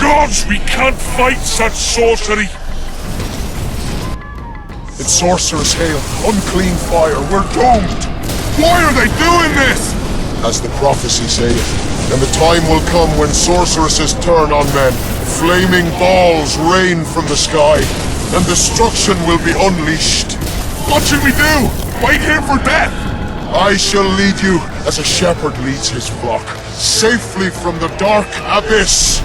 L: Gods, we can't fight such sorcery! It's sorcerer's hail, unclean fire, we're doomed! Why are they doing this? As the prophecy saith, and the time will come when sorceresses turn on men, flaming balls rain from the sky, and destruction will be unleashed. What should we do? Wait here for death? I shall lead you as a shepherd leads his flock, safely from the dark abyss.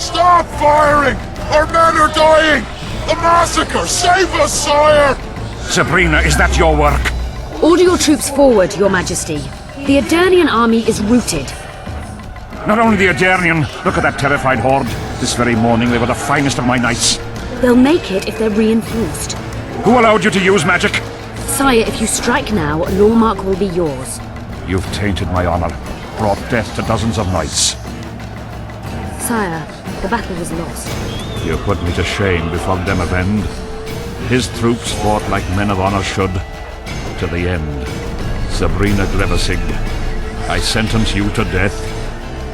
L: Stop firing! Our men are dying! A massacre! Save us, sire!
N: Sabrina, is that your work?
M: Order your troops forward, Your Majesty. The Aedirnian army is routed.
N: Not only the Aedirnian, look at that terrified horde. This very morning they were the finest of my knights.
M: They'll make it if they're reinforced.
N: Who allowed you to use magic?
M: Sire, if you strike now, Lormark will be yours.
N: You've tainted my honor, brought death to dozens of knights.
M: Sire, the battle was lost.
N: You put me to shame before Demavend. His troops fought like men of honor should, to the end. Sabrina Grevesig, I sentence you to death.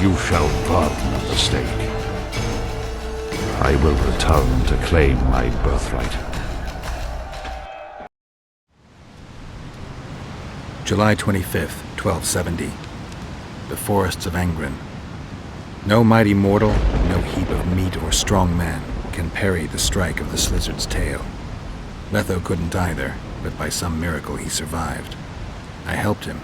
N: You shall burn at the stake. I will return to claim my birthright.
E: July 25th, 1270. The forests of Angren. No mighty mortal, no heap of meat or strong man can parry the strike of the Slizzard's tail. Letho couldn't either, but by some miracle he survived. I helped him.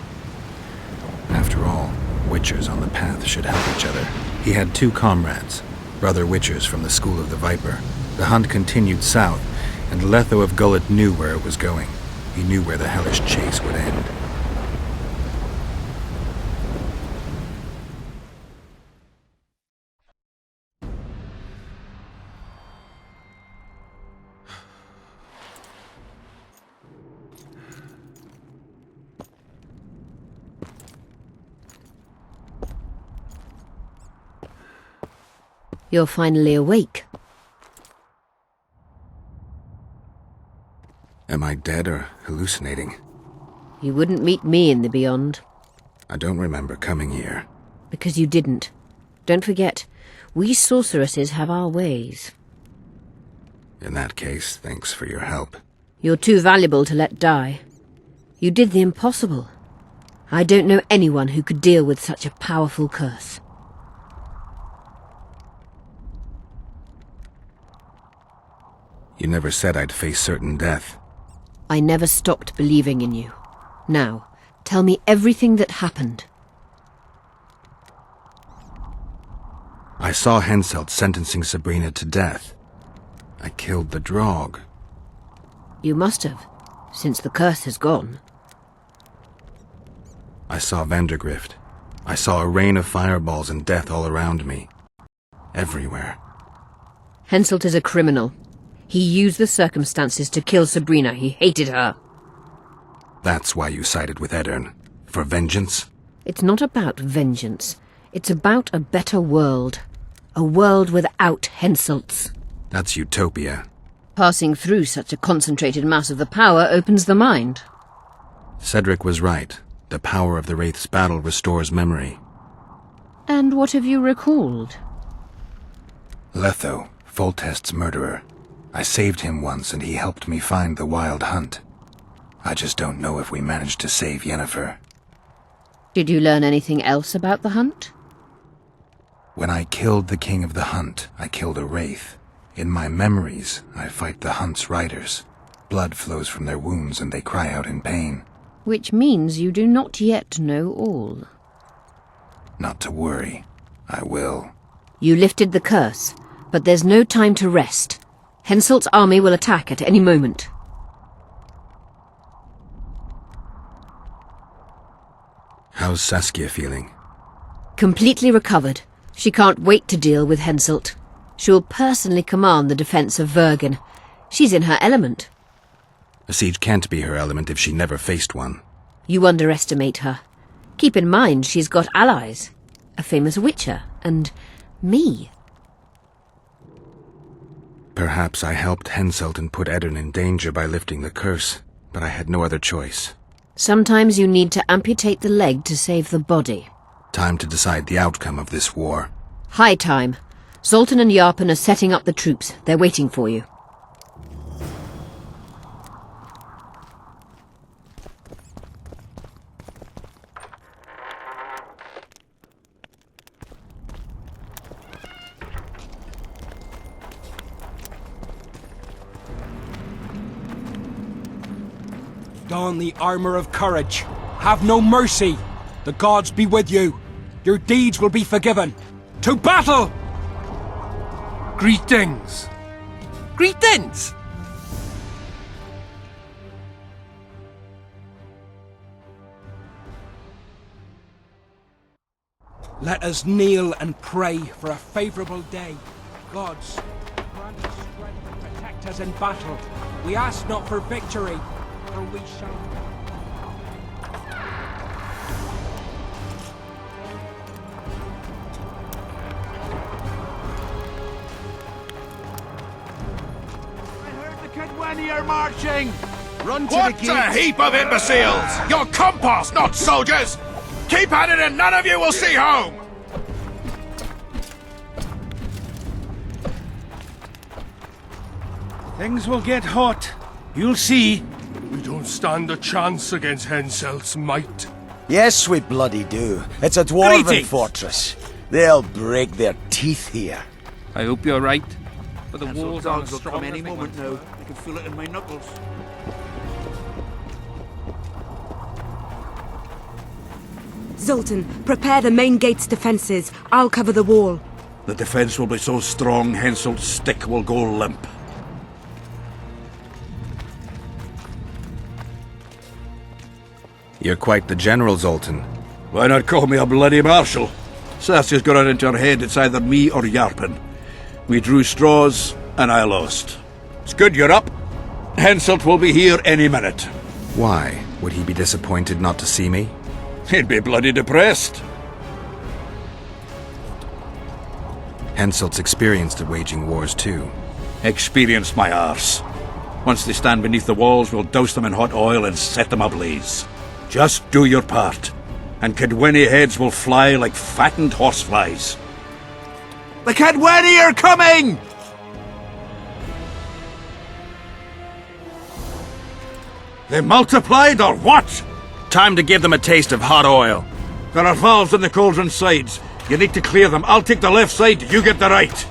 E: After all, Witchers on the path should help each other. He had 2 comrades, brother Witchers from the School of the Viper. The hunt continued south, and Letho of Gullet knew where it was going. He knew where the hellish chase would end.
C: You're finally awake.
E: Am I dead or hallucinating?
C: You wouldn't meet me in the Beyond.
E: I don't remember coming here.
C: Because you didn't. Don't forget, we sorceresses have our ways.
E: In that case, thanks for your help.
C: You're too valuable to let die. You did the impossible. I don't know anyone who could deal with such a powerful curse.
E: You never said I'd face certain death.
C: I never stopped believing in you. Now, tell me everything that happened.
E: I saw Henselt sentencing Sabrina to death. I killed the Draug.
C: You must have, since the curse has gone.
E: I saw Vandergrift. I saw a rain of fireballs and death all around me. Everywhere.
C: Henselt is a criminal. He used the circumstances to kill Sabrina. He hated her.
E: That's why you sided with Eddern. For vengeance?
C: It's not about vengeance. It's about a better world. A world without Henselts.
E: That's utopia.
C: Passing through such a concentrated mass of the power opens the mind.
E: Cedric was right. The power of the Wraith's battle restores memory.
C: And what have you recalled?
E: Letho, Foltest's murderer. I saved him once and he helped me find the Wild Hunt. I just don't know if we managed to save Yennefer.
C: Did you learn anything else about the hunt?
E: When I killed the King of the Hunt, I killed a Wraith. In my memories, I fight the Hunt's riders. Blood flows from their wounds and they cry out in pain.
C: Which means you do not yet know all.
E: Not to worry. I will.
C: You lifted the curse, but there's no time to rest. Henselt's army will attack at any moment.
E: How's Saskia feeling?
C: Completely recovered. She can't wait to deal with Henselt. She'll personally command the defense of Vergen. She's in her element.
E: A siege can't be her element if she never faced one.
C: You underestimate her. Keep in mind she's got allies. A famous witcher, and me.
E: Perhaps I helped Henselt and put Eddern in danger by lifting the curse, but I had no other choice.
C: Sometimes you need to amputate the leg to save the body.
E: Time to decide the outcome of this war.
C: High time. Zoltan and Yarpen are setting up the troops. They're waiting for you.
O: Don the armor of courage. Have no mercy. The gods be with you. Your deeds will be forgiven. To battle!
A: Greetings. Greetings!
O: Let us kneel and pray for a favourable day. Gods, grant us strength and protect us in battle. We ask not for victory, for we shall...
F: Cadweni are marching! Run to
P: What
F: the gate!
P: a heap of imbeciles! You're compost, not soldiers! Keep at it and none of you will see home!
F: Things will get hot. You'll see.
A: We don't stand a chance against Henselt's might.
Q: Yes, we bloody do. It's a dwarven
F: Greetings.
Q: fortress. They'll break their teeth here.
B: I hope you're right. But the
F: Hensel's
B: walls aren't
F: dogs will
B: strong
F: come
B: as
F: any
B: they
F: moment
B: once
F: now.
B: were.
F: I can feel it in my knuckles.
K: Zoltan, prepare the main gate's defenses. I'll cover the wall.
F: The defense will be so strong, Henselt's stick will go limp.
E: You're quite the general, Zoltan.
F: Why not call me a bloody marshal? Cersei's got it into her head it's either me or Yarpen. We drew straws, and I lost. It's good you're up. Henselt will be here any minute.
E: Why? Would he be disappointed not to see me?
F: He'd be bloody depressed.
E: Henselt's experienced at waging wars too.
F: Experienced my arse. Once they stand beneath the walls, we'll douse them in hot oil and set them ablaze. Just do your part, and Cadweni heads will fly like fattened horseflies. The Cadweni are coming! They multiplied or what?
E: Time to give them a taste of hot oil.
F: There are valves in the cauldron sides. You need to clear them. I'll take the left side, you get the right.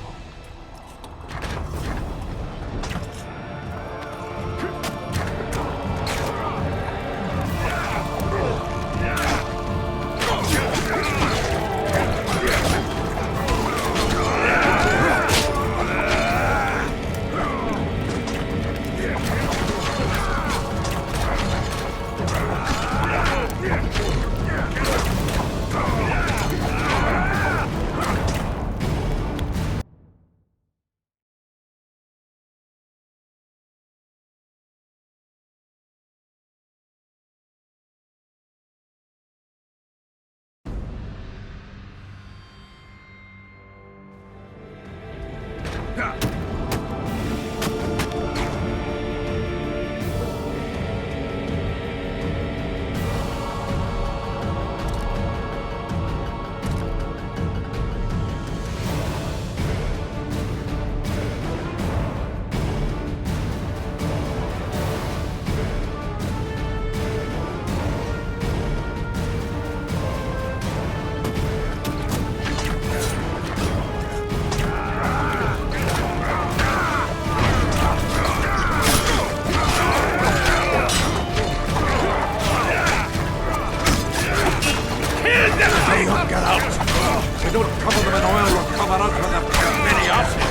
F: We don't cover them in oil, we'll cover us with a many asses.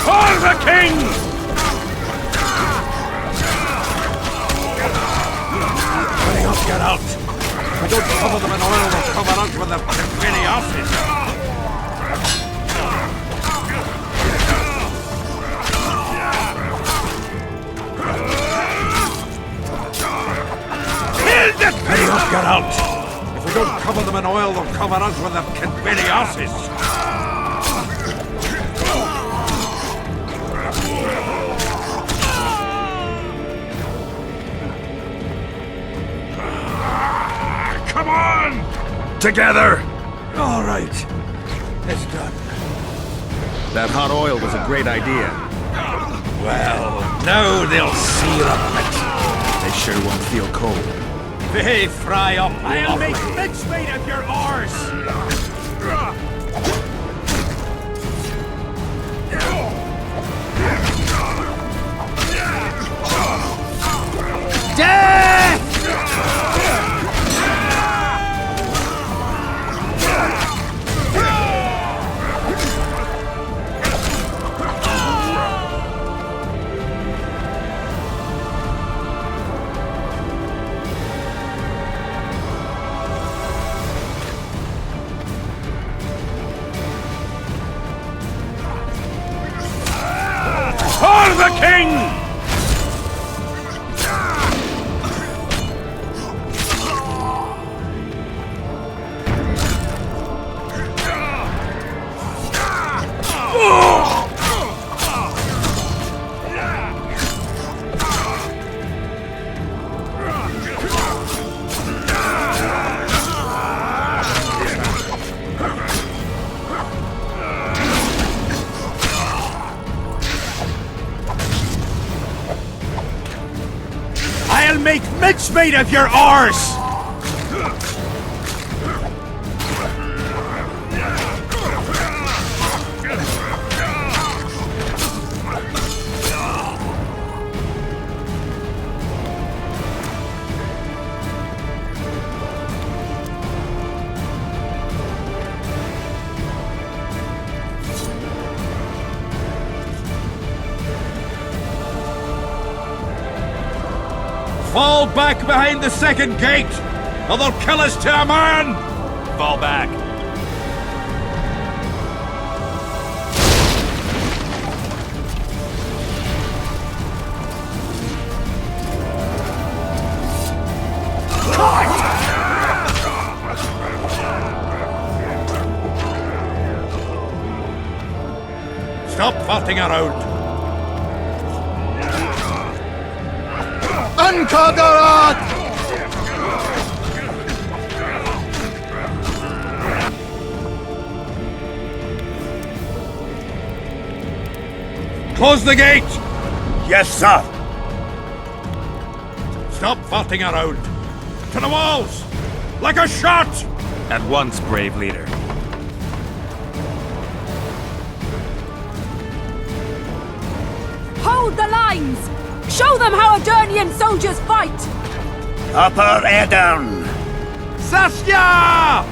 F: For the king! Hurry up, get out! We don't cover them in oil, we'll cover us with a many asses. Hurry up, get out! If we don't cover them in oil, they'll cover us with their Cadweni asses.
P: Come on! Together!
F: All right. It's done.
E: That hot oil was a great idea.
F: Well, now they'll seal up it.
E: They sure won't feel cold.
F: They fry up.
P: I'll make mincemeat of your arse!
F: For the king!
P: make mincemeat of your arse!
F: Fall back behind the second gate, or they'll kill us to a man!
I: Fall back.
F: Stop farting around.
P: Uncovered!
F: Close the gate!
Q: Yes, sir.
F: Stop farting around. To the walls! Like a shot!
I: At once, brave leader.
R: Hold the lines! Show them how Aedirnian soldiers fight!
Q: Upper Edirn!
P: Saskia!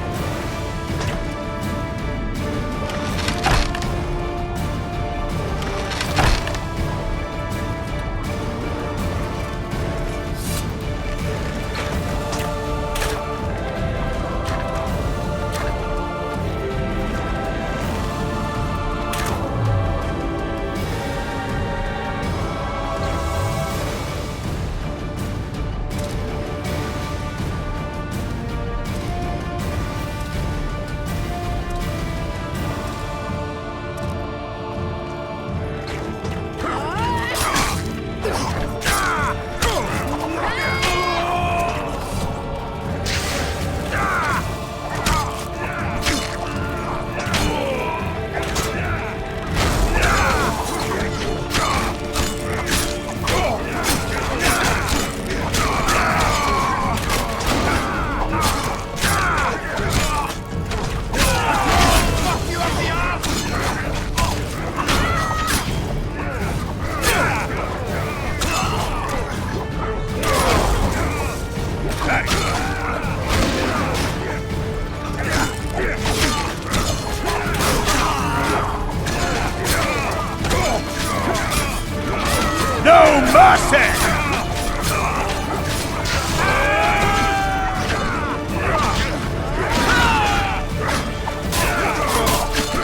P: No mercy!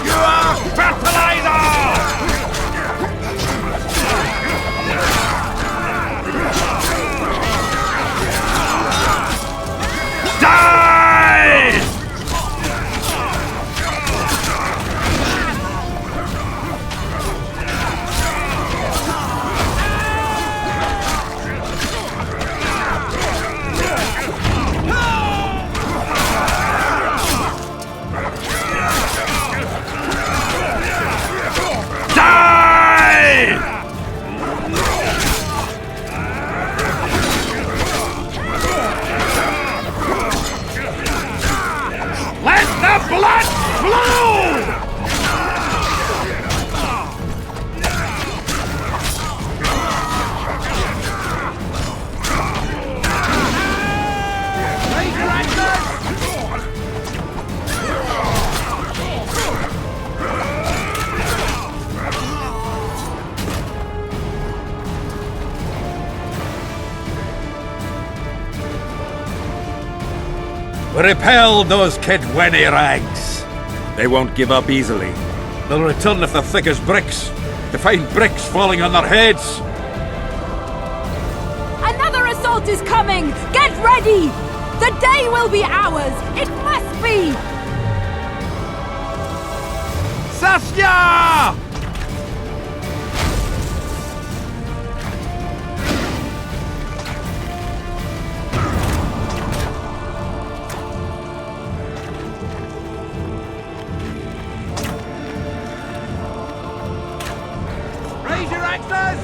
P: You are fertilizer! Die! Let the blood flow!
F: Repel those Kidwenny rags.
E: They won't give up easily.
F: They'll return if they're thick as bricks, to find bricks falling on their heads.
R: Another assault is coming! Get ready! The day will be ours! It must be!
P: Saskia! Raise your axes!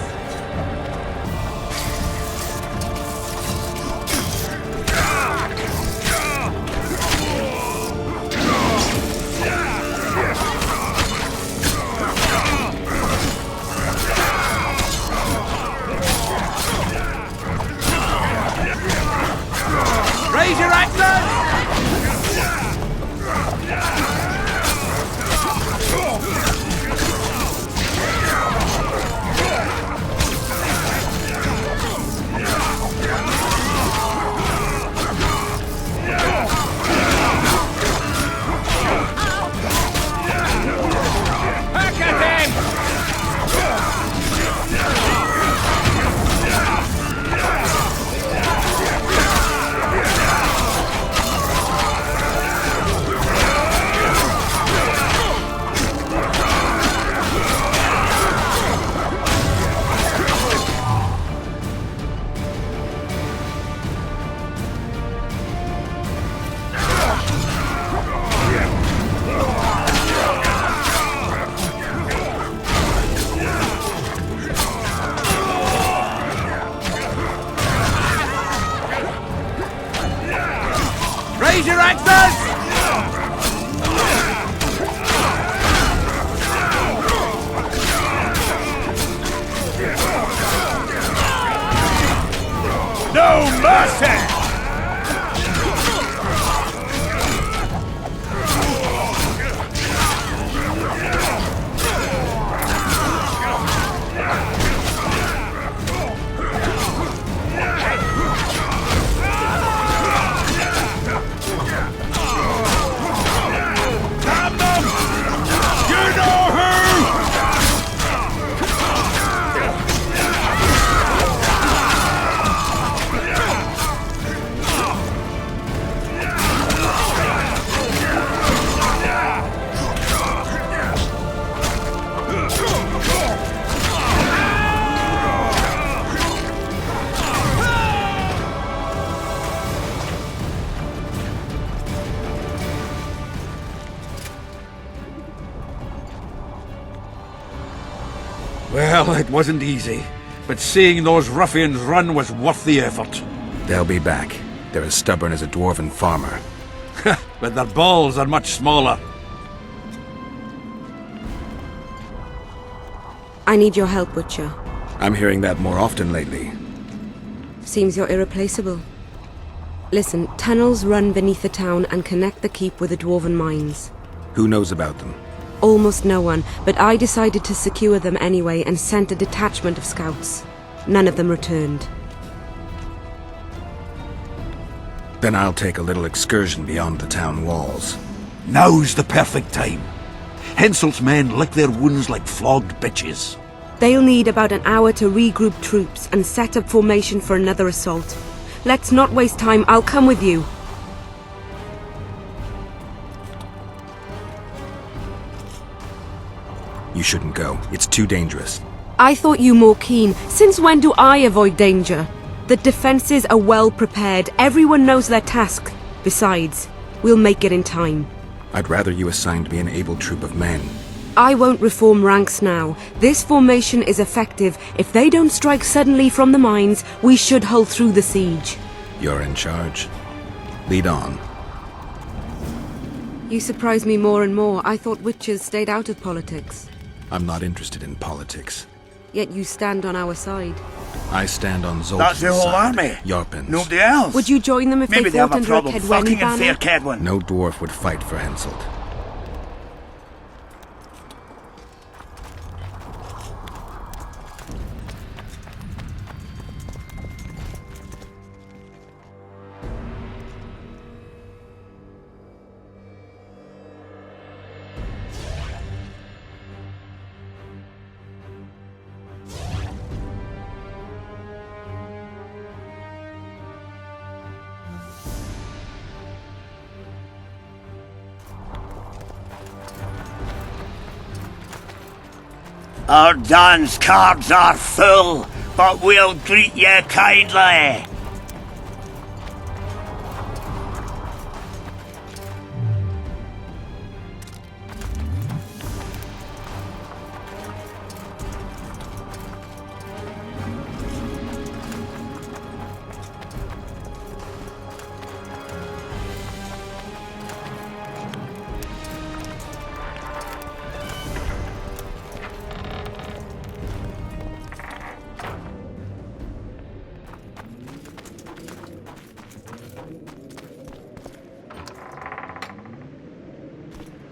F: Well, it wasn't easy, but seeing those ruffians run was worth the effort.
E: They'll be back. They're as stubborn as a dwarven farmer.
F: But their balls are much smaller.
K: I need your help, Witcher.
E: I'm hearing that more often lately.
K: Seems you're irreplaceable. Listen, tunnels run beneath the town and connect the keep with the dwarven mines.
E: Who knows about them?
K: Almost no one, but I decided to secure them anyway and sent a detachment of scouts. None of them returned.
E: Then I'll take a little excursion beyond the town walls.
F: Now's the perfect time. Henselt's men lick their wounds like flogged bitches.
K: They'll need about an hour to regroup troops and set up formation for another assault. Let's not waste time. I'll come with you.
E: You shouldn't go. It's too dangerous.
K: I thought you more keen. Since when do I avoid danger? The defenses are well prepared. Everyone knows their task. Besides, we'll make it in time.
E: I'd rather you assigned me an able troop of men.
K: I won't reform ranks now. This formation is effective. If they don't strike suddenly from the mines, we should hold through the siege.
E: You're in charge. Lead on.
K: You surprise me more and more. I thought witches stayed out of politics.
E: I'm not interested in politics.
K: Yet you stand on our side.
E: I stand on Zoltan's
Q: That's the whole
E: side.
Q: army.
E: Yarpin's.
Q: Nobody else.
K: Would you join them if
Q: Maybe
K: they
Q: they have
K: fought
Q: a
K: under
Q: problem
K: a Kedwen
Q: fucking in
K: banner?
Q: Fair Kedwen.
E: No dwarf would fight for Henselt.
Q: Our dance cards are full, but we'll greet you kindly.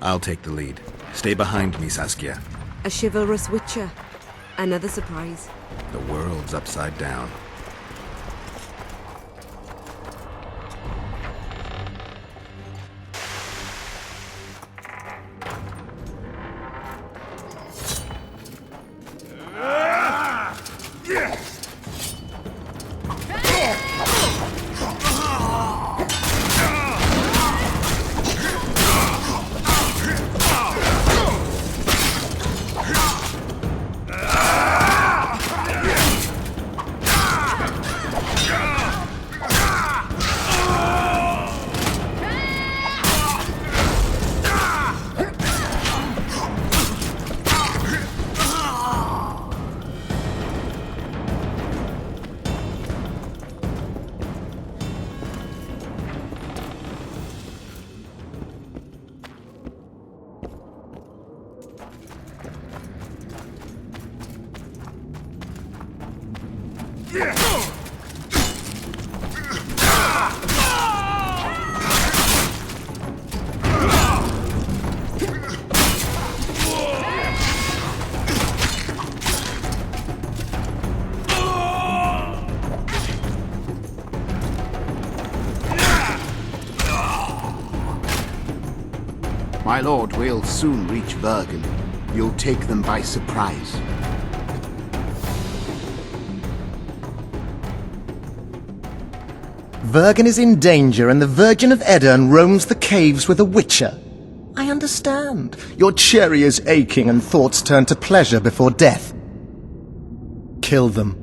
E: I'll take the lead. Stay behind me, Saskia.
K: A chivalrous witcher. Another surprise.
E: The world's upside down.
S: My lord, we'll soon reach Vergen. You'll take them by surprise.
T: Vergen is in danger and the Virgin of Edirn roams the caves with a witcher. I understand. Your cherry is aching and thoughts turn to pleasure before death. Kill them.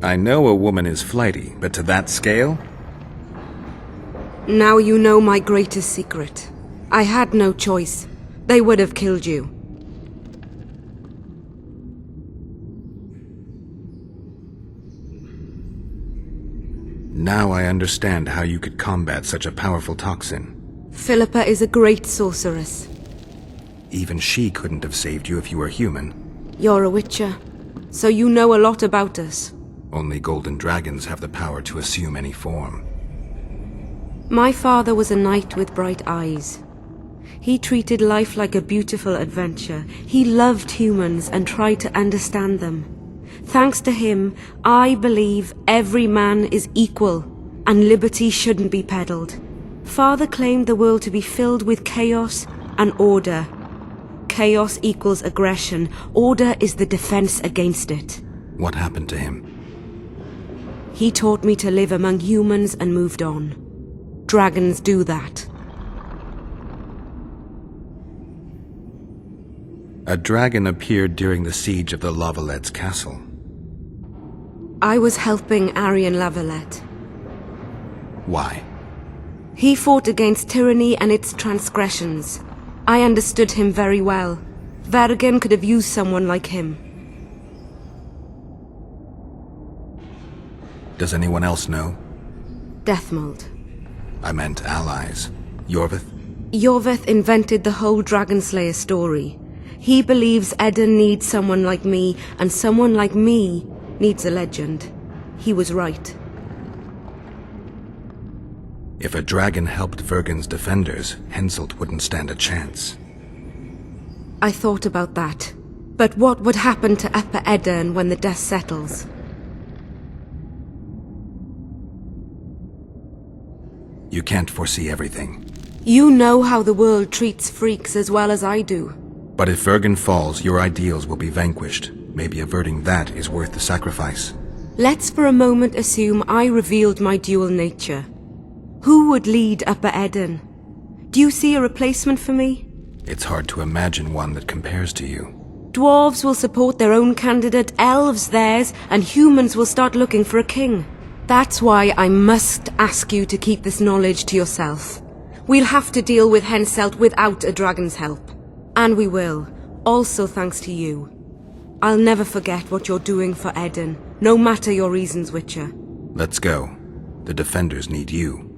E: I know a woman is flighty, but to that scale?
K: Now you know my greatest secret. I had no choice. They would have killed you.
E: Now I understand how you could combat such a powerful toxin.
K: Philippa is a great sorceress.
E: Even she couldn't have saved you if you were human.
K: You're a witcher, so you know a lot about us.
E: Only golden dragons have the power to assume any form.
K: My father was a knight with bright eyes. He treated life like a beautiful adventure. He loved humans and tried to understand them. Thanks to him, I believe every man is equal, and liberty shouldn't be peddled. Father claimed the world to be filled with chaos and order. Chaos equals aggression. Order is the defense against it.
E: What happened to him?
K: He taught me to live among humans and moved on. Dragons do that.
E: A dragon appeared during the siege of the Lavalettes castle.
K: I was helping Arian Lavalette.
E: Why?
K: He fought against tyranny and its transgressions. I understood him very well. Vergen could have used someone like him.
E: Does anyone else know?
K: Deathmold.
E: I meant allies. Yorvith?
K: Yorvith invented the whole Dragonslayer story. He believes Eden needs someone like me, and someone like me needs a legend. He was right.
E: If a dragon helped Vergen's defenders, Henselt wouldn't stand a chance.
K: I thought about that. But what would happen to Upper Edirn when the dust settles?
E: You can't foresee everything.
K: You know how the world treats freaks as well as I do.
E: But if Vergen falls, your ideals will be vanquished. Maybe averting that is worth the sacrifice.
K: Let's for a moment assume I revealed my dual nature. Who would lead Upper Edirn? Do you see a replacement for me?
E: It's hard to imagine one that compares to you.
K: Dwarves will support their own candidate, elves theirs, and humans will start looking for a king. That's why I must ask you to keep this knowledge to yourself. We'll have to deal with Henselt without a dragon's help. And we will, also thanks to you. I'll never forget what you're doing for Edirn, no matter your reasons, Witcher.
E: Let's go. The defenders need you.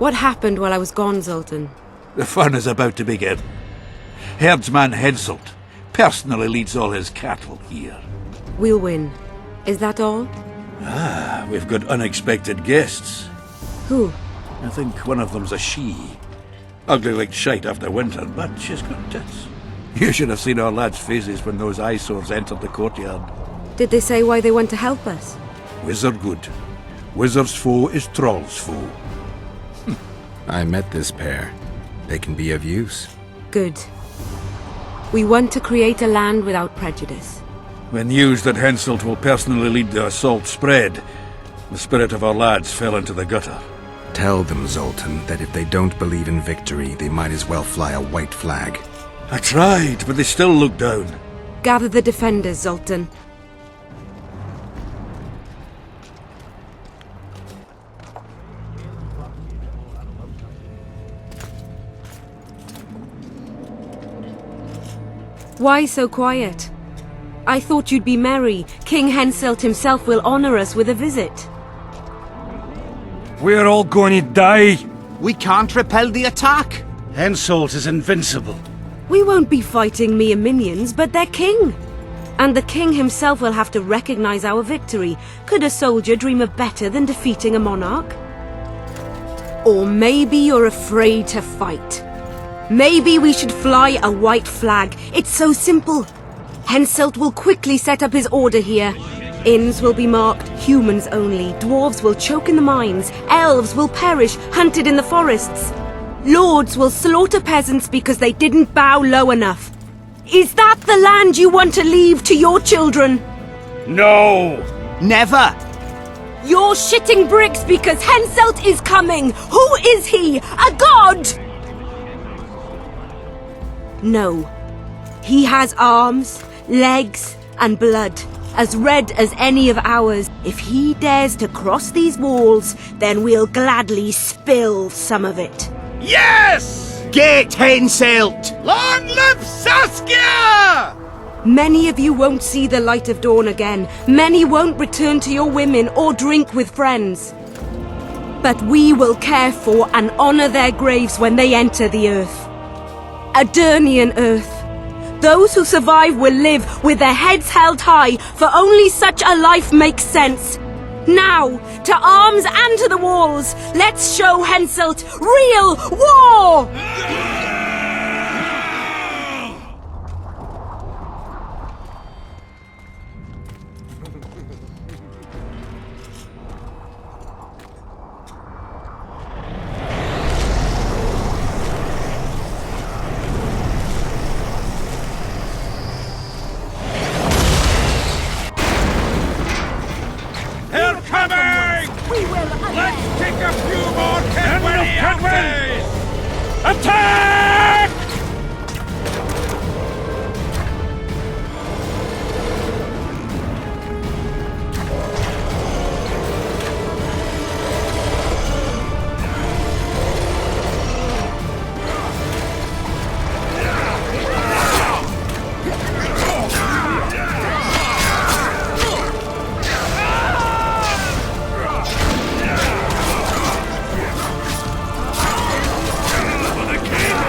K: What happened while I was gone, Zoltan?
F: The fun is about to begin. Herdsman Henselt personally leads all his cattle here.
K: We'll win. Is that all?
F: Ah, we've got unexpected guests.
K: Who?
F: I think one of them's a she. Ugly like shite after winter, but she's got tits. You should have seen our lads' faces when those eyesores entered the courtyard.
K: Did they say why they want to help us?
F: Wizard good. Wizard's foe is Troll's foe.
E: I met this pair. They can be of use.
K: Good. We want to create a land without prejudice.
F: When news that Henselt will personally lead the assault spread, the spirit of our lads fell into the gutter.
E: Tell them, Zoltan, that if they don't believe in victory, they might as well fly a white flag.
F: I tried, but they still looked down.
K: Gather the defenders, Zoltan. Why so quiet? I thought you'd be merry. King Henselt himself will honor us with a visit.
G: We're all going to die.
I: We can't repel the attack.
Q: Henselt is invincible.
K: We won't be fighting mere minions, but their king. And the king himself will have to recognize our victory. Could a soldier dream of better than defeating a monarch? Or maybe you're afraid to fight. Maybe we should fly a white flag. It's so simple. Henselt will quickly set up his order here. Inns will be marked humans only. Dwarves will choke in the mines. Elves will perish, hunted in the forests. Lords will slaughter peasants because they didn't bow low enough. Is that the land you want to leave to your children?
Q: No!
I: Never!
K: You're shitting bricks because Henselt is coming! Who is he? A god? No. He has arms, legs, and blood, as red as any of ours. If he dares to cross these walls, then we'll gladly spill some of it.
Q: Yes! Get Henselt! Long live Saskia!
K: Many of you won't see the light of dawn again. Many won't return to your women or drink with friends. But we will care for and honor their graves when they enter the earth. Aedirnian earth. Those who survive will live with their heads held high, for only such a life makes sense. Now, to arms and to the walls, let's show Henselt real war!
P: They're coming!
R: We will
P: Let's take a few more Kenway!
G: Attack!
P: For the king!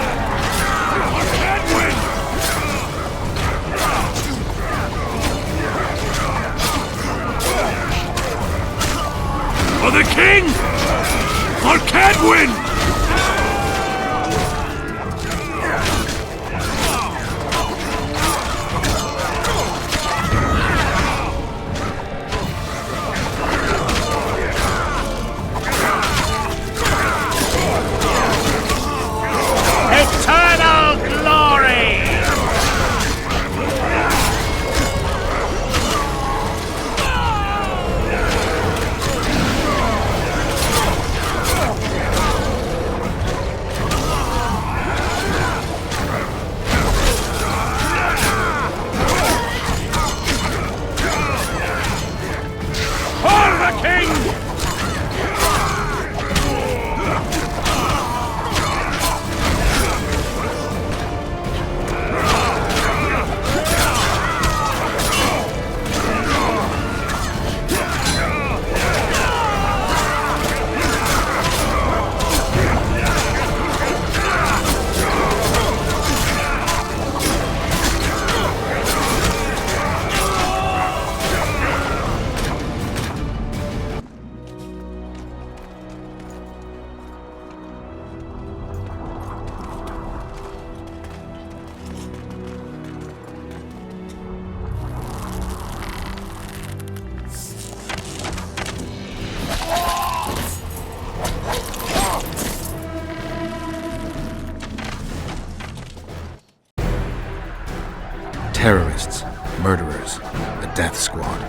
E: terrorists, murderers, the Death Squad.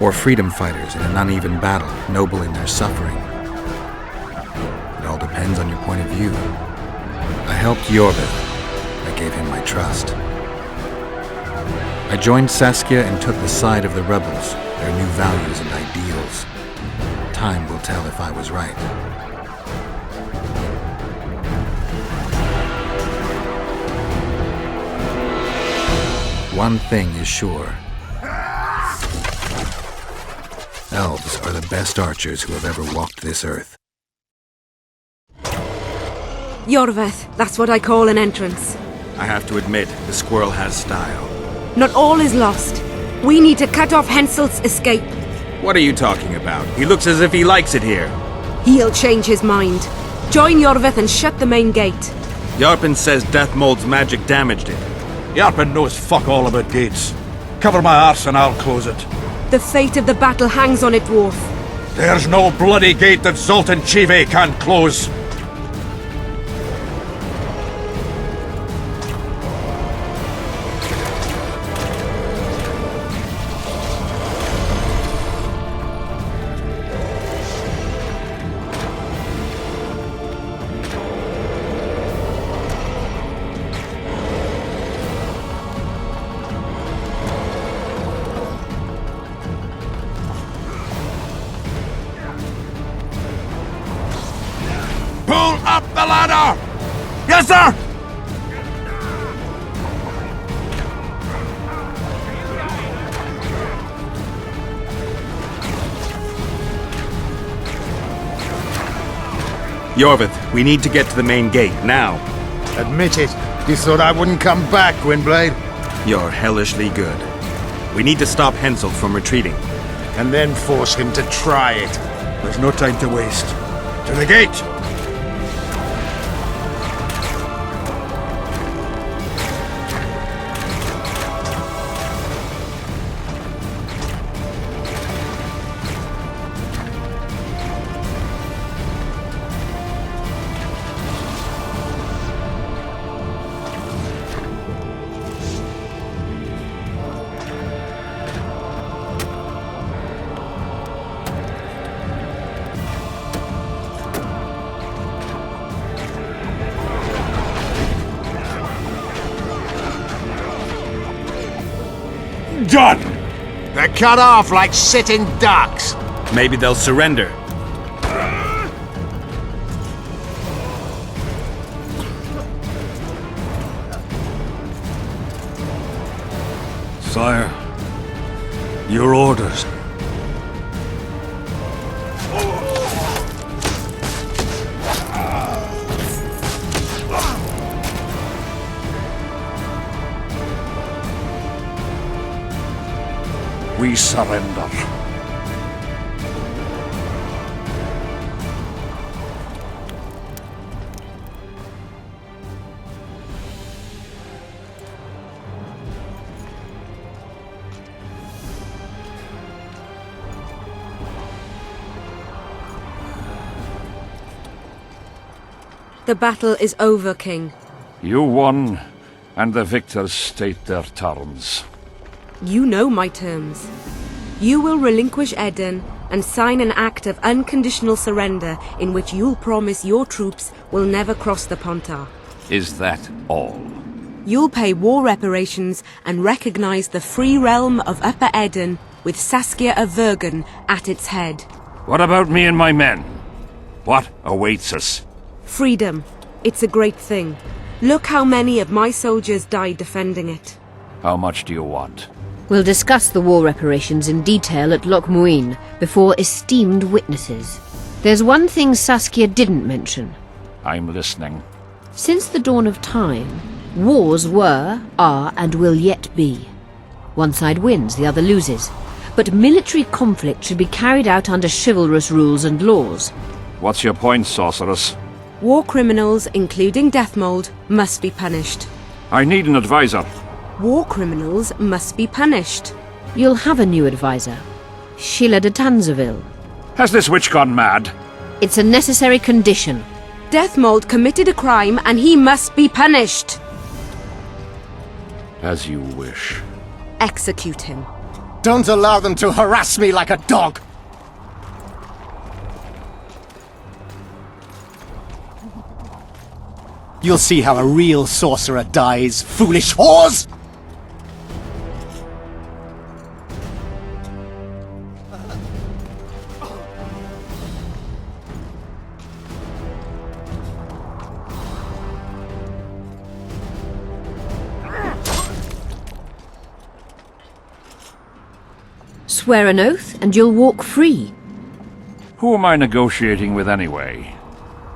E: Or freedom fighters in an uneven battle, noble in their suffering. It all depends on your point of view. I helped Yorvith. I gave him my trust. I joined Saskia and took the side of the rebels, their new values and ideals. Time will tell if I was right. One thing is sure. Elves are the best archers who have ever walked this earth.
K: Yorvith, that's what I call an entrance.
E: I have to admit, the squirrel has style.
K: Not all is lost. We need to cut off Henselt's escape.
E: What are you talking about? He looks as if he likes it here.
K: He'll change his mind. Join Yorvith and shut the main gate.
E: Yarpen says Deathmold's magic damaged it.
F: Yarpen knows fuck all about gates. Cover my arse and I'll close it.
K: The fate of the battle hangs on it, dwarf.
F: There's no bloody gate that Zoltan Chive can't close. Pull up the ladder! Yes, sir!
E: Yorvith, we need to get to the main gate, now.
U: Admit it. You thought I wouldn't come back, Gwynblade?
E: You're hellishly good. We need to stop Henselt from retreating.
U: And then force him to try it.
F: There's no time to waste. To the gate! Done!
U: They're cut off like sitting ducks.
E: Maybe they'll surrender.
N: Sire, your orders.
F: We surrender.
K: The battle is over, King.
N: You won, and the victors state their terms.
K: You know my terms. You will relinquish Eden and sign an act of unconditional surrender in which you'll promise your troops will never cross the Pontar.
N: Is that all?
K: You'll pay war reparations and recognize the free realm of Upper Eden with Saskia of Vergen at its head.
N: What about me and my men? What awaits us?
K: Freedom. It's a great thing. Look how many of my soldiers died defending it.
N: How much do you want?
C: We'll discuss the war reparations in detail at Loch Muin before esteemed witnesses. There's one thing Saskia didn't mention.
N: I'm listening.
C: Since the dawn of time, wars were, are, and will yet be. One side wins, the other loses. But military conflict should be carried out under chivalrous rules and laws.
N: What's your point, sorceress?
K: War criminals, including Deathmold, must be punished.
N: I need an advisor.
K: War criminals must be punished.
C: You'll have a new advisor. Sheila de Tanzaville.
N: Has this witch gone mad?
C: It's a necessary condition.
K: Deathmold committed a crime and he must be punished.
N: As you wish.
K: Execute him.
T: Don't allow them to harass me like a dog! You'll see how a real sorcerer dies, foolish whores!
C: Swear an oath, and you'll walk free.
N: Who am I negotiating with anyway?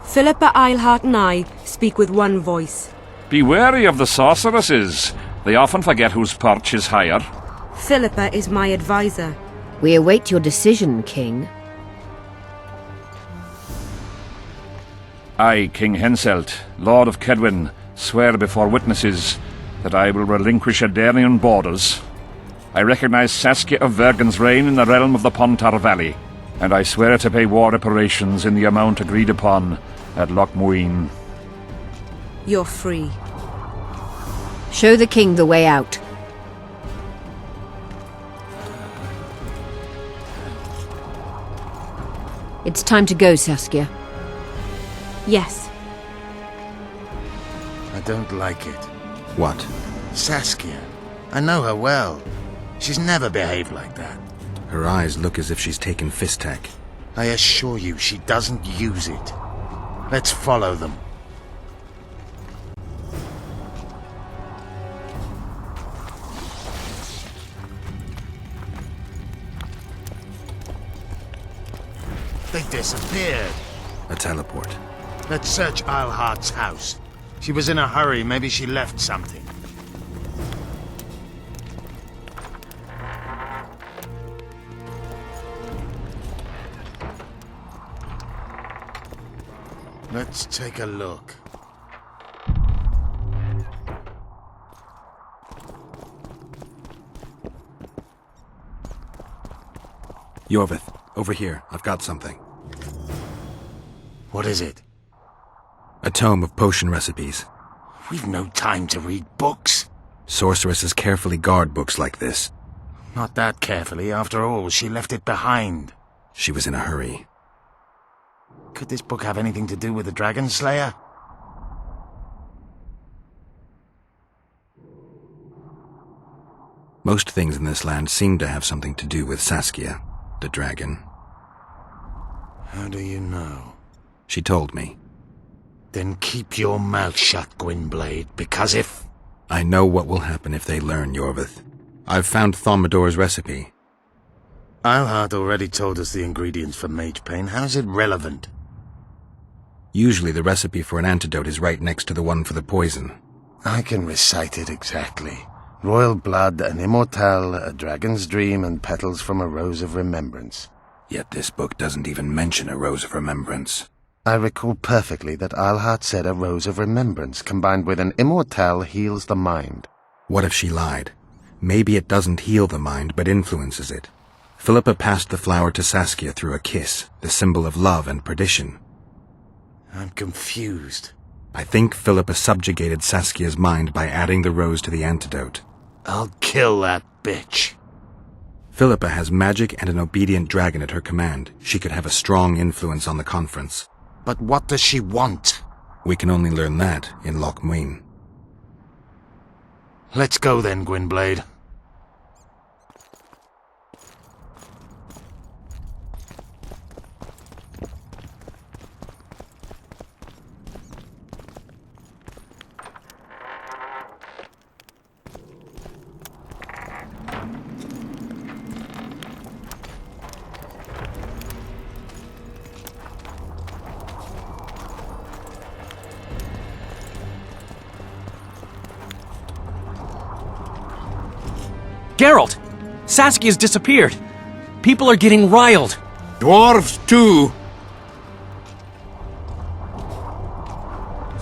K: Philippa Eilhart and I speak with one voice.
N: Be wary of the sorceresses. They often forget whose perch is higher.
K: Philippa is my advisor.
C: We await your decision, King.
N: I, King Henselt, Lord of Kedwin, swear before witnesses that I will relinquish Adarian borders. I recognize Saskia of Vergen's reign in the realm of the Pontar Valley, and I swear to pay war reparations in the amount agreed upon at Loch Muin.
K: You're free.
C: Show the king the way out. It's time to go, Saskia.
K: Yes.
U: I don't like it.
E: What?
U: Saskia. I know her well. She's never behaved like that.
E: Her eyes look as if she's taken Fistek.
U: I assure you, she doesn't use it. Let's follow them. They disappeared.
E: A teleport.
U: Let's search Eilhart's house. She was in a hurry. Maybe she left something. Let's take a look.
E: Yorvith, over here. I've got something.
U: What is it?
E: A tome of potion recipes.
U: We've no time to read books.
E: Sorceresses carefully guard books like this.
U: Not that carefully. After all, she left it behind.
E: She was in a hurry.
U: Could this book have anything to do with the Dragon Slayer?
E: Most things in this land seem to have something to do with Saskia, the dragon.
U: How do you know?
E: She told me.
U: Then keep your mouth shut, Gwynblade, because if...
E: I know what will happen if they learn, Yorvith. I've found Thomidor's recipe.
U: Eilhart already told us the ingredients for mage pain. How's it relevant?
E: Usually the recipe for an antidote is right next to the one for the poison.
U: I can recite it exactly. Royal blood, an immortal, a dragon's dream, and petals from a rose of remembrance.
E: Yet this book doesn't even mention a rose of remembrance.
U: I recall perfectly that Eilhart said a rose of remembrance combined with an immortal heals the mind.
E: What if she lied? Maybe it doesn't heal the mind, but influences it. Philippa passed the flower to Saskia through a kiss, the symbol of love and perdition.
U: I'm confused.
E: I think Philippa subjugated Saskia's mind by adding the rose to the antidote.
U: I'll kill that bitch.
E: Philippa has magic and an obedient dragon at her command. She could have a strong influence on the conference.
U: But what does she want?
E: We can only learn that in Loch Muin.
U: Let's go then, Gwynblade.
D: Geralt! Saskia's disappeared! People are getting riled!
F: Dwarves, too!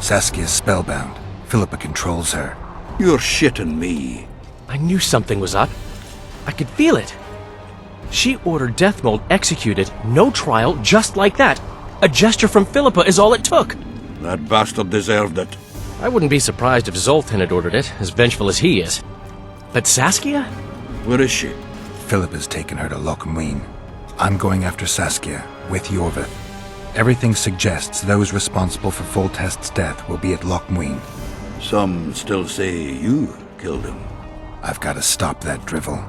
E: Saskia's spellbound. Philippa controls her.
F: You're shitting me.
D: I knew something was up. I could feel it. She ordered Deathmold executed, no trial, just like that. A gesture from Philippa is all it took.
F: That bastard deserved it.
D: I wouldn't be surprised if Zoltan had ordered it, as vengeful as he is. But Saskia?
F: Where is she?
E: Philippa's taken her to Loch Muin. I'm going after Saskia, with Yorvith. Everything suggests those responsible for Foltest's death will be at Loch Muin.
F: Some still say you killed him.
E: I've got to stop that drivel.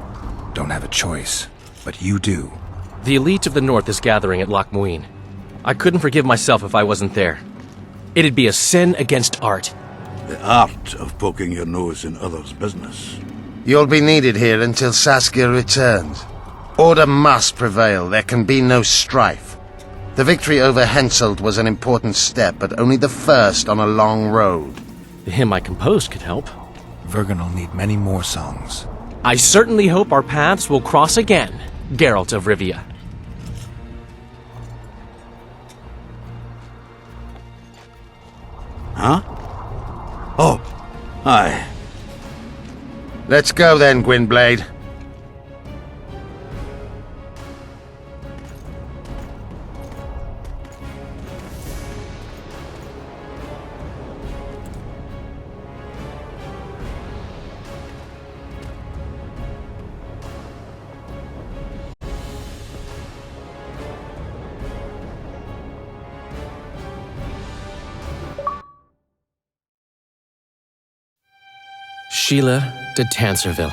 E: Don't have a choice, but you do.
D: The elite of the North is gathering at Loch Muin. I couldn't forgive myself if I wasn't there. It'd be a sin against art.
F: The art of poking your nose in others' business.
U: You'll be needed here until Saskia returns. Order must prevail. There can be no strife. The victory over Henselt was an important step, but only the first on a long road.
D: The hymn I composed could help.
E: Vergen will need many more songs.
D: I certainly hope our paths will cross again, Geralt of Rivia.
F: Huh? Oh, aye.
U: Let's go then, Gwynblade.
D: Sheila de Tanserville.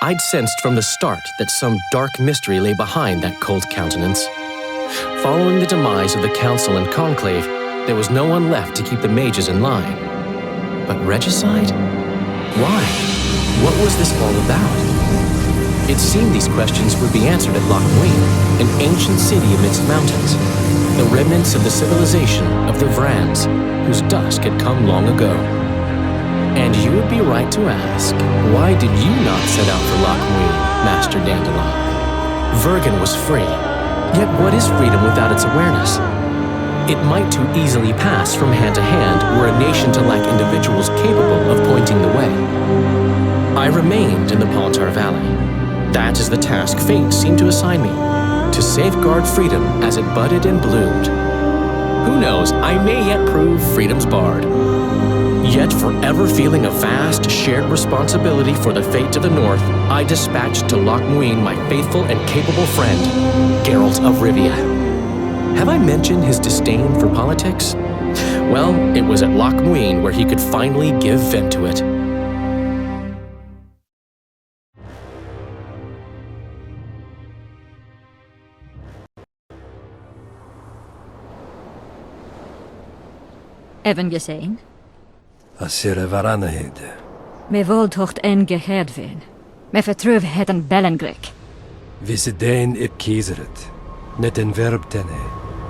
D: I'd sensed from the start that some dark mystery lay behind that cold countenance. Following the demise of the Council and Conclave, there was no one left to keep the mages in line. But regicide? Why? What was this all about? It seemed these questions would be answered at Loch Muin, an ancient city amidst mountains, the remnants of the civilization of the Vrans, whose dusk had come long ago. And you would be right to ask, why did you not set out for Loch Muin, Master Dandelion? Vergen was free, yet what is freedom without its awareness? It might too easily pass from hand to hand were a nation to lack individuals capable of pointing the way. I remained in the Pontar Valley. That is the task fate seemed to assign me, to safeguard freedom as it budded and bloomed. Who knows, I may yet prove freedom's bard. Yet forever feeling a vast, shared responsibility for the fate of the North, I dispatched to Loch Muin my faithful and capable friend, Geralt of Rivia. Have I mentioned his disdain for politics? Well, it was at Loch Muin where he could finally give vent to it.
R: Even gesehen?
H: Asira Varanahid.
R: Me voltocht en gehedvin. Me vertruv het en Bellengrek.
H: Visidein ip kieseret. Net en verbtene.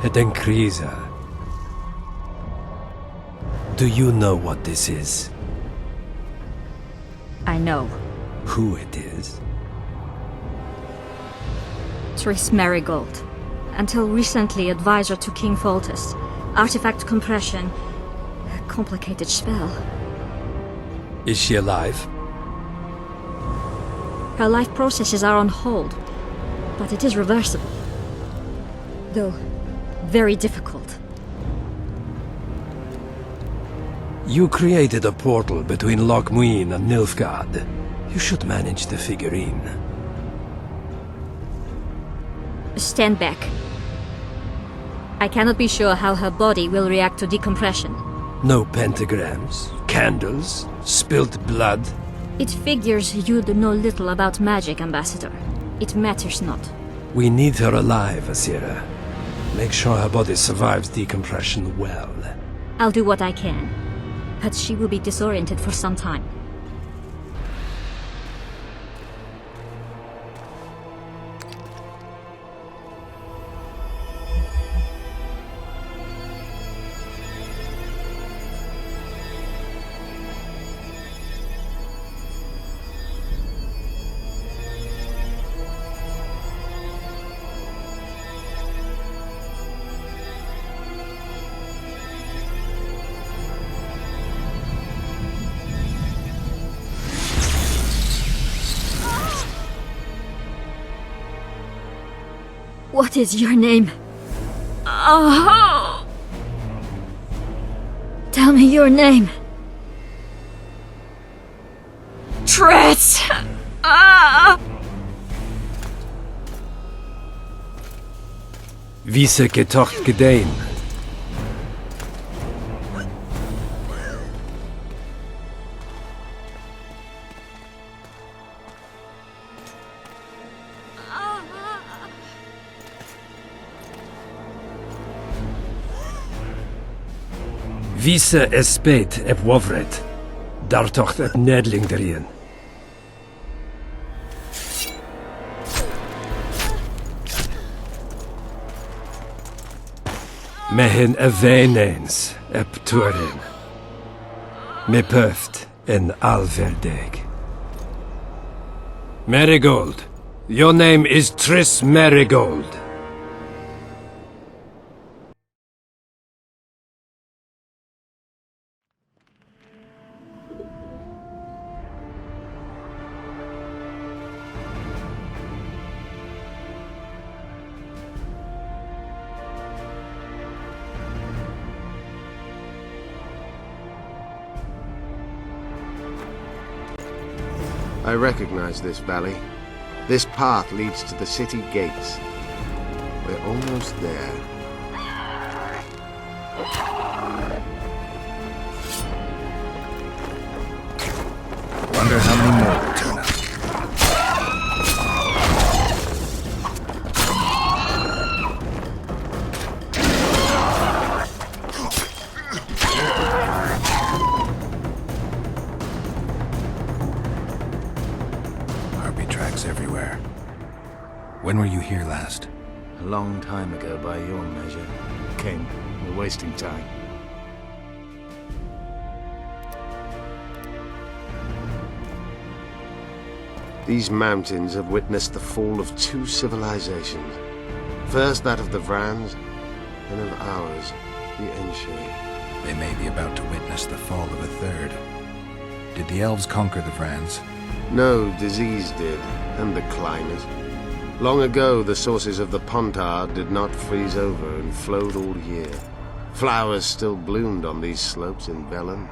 H: Het en krisa. Do you know what this is?
R: I know.
H: Who it is?
R: Triss Merigold. Until recently advisor to King Foltest. Artifact compression. A complicated spell.
H: Is she alive?
R: Her life processes are on hold. But it is reversible. Though, very difficult.
H: You created a portal between Loch Muin and Nilfgaard. You should manage the figurine.
R: Stand back. I cannot be sure how her body will react to decompression.
H: No pentagrams, candles, spilt blood.
R: It figures you know little about magic, Ambassador. It matters not.
H: We need her alive, Asira. Make sure her body survives decompression well.
R: I'll do what I can. But she will be disoriented for some time. What is your name? Oh! Tell me your name. Tret! Ah!
H: Wie getocht gedeen. Vise espet ep wovret. Daar tocht ep nedling derien. Mehen eveneens ep turin. Me puft en alverdeg. Marigold. Your name is Triss Marigold.
U: I recognize this valley. This path leads to the city gates. We're almost there.
E: Wonder how many more will turn up. Harpy tracks everywhere. When were you here last?
U: A long time ago by your measure. King, we're wasting time. These mountains have witnessed the fall of two civilizations. First that of the Vrans, then of ours, the Enshe.
E: They may be about to witness the fall of a third. Did the elves conquer the Vrans?
U: No, disease did, and the climate. Long ago, the sources of the Pontar did not freeze over and flowed all year. Flowers still bloomed on these slopes in Velen.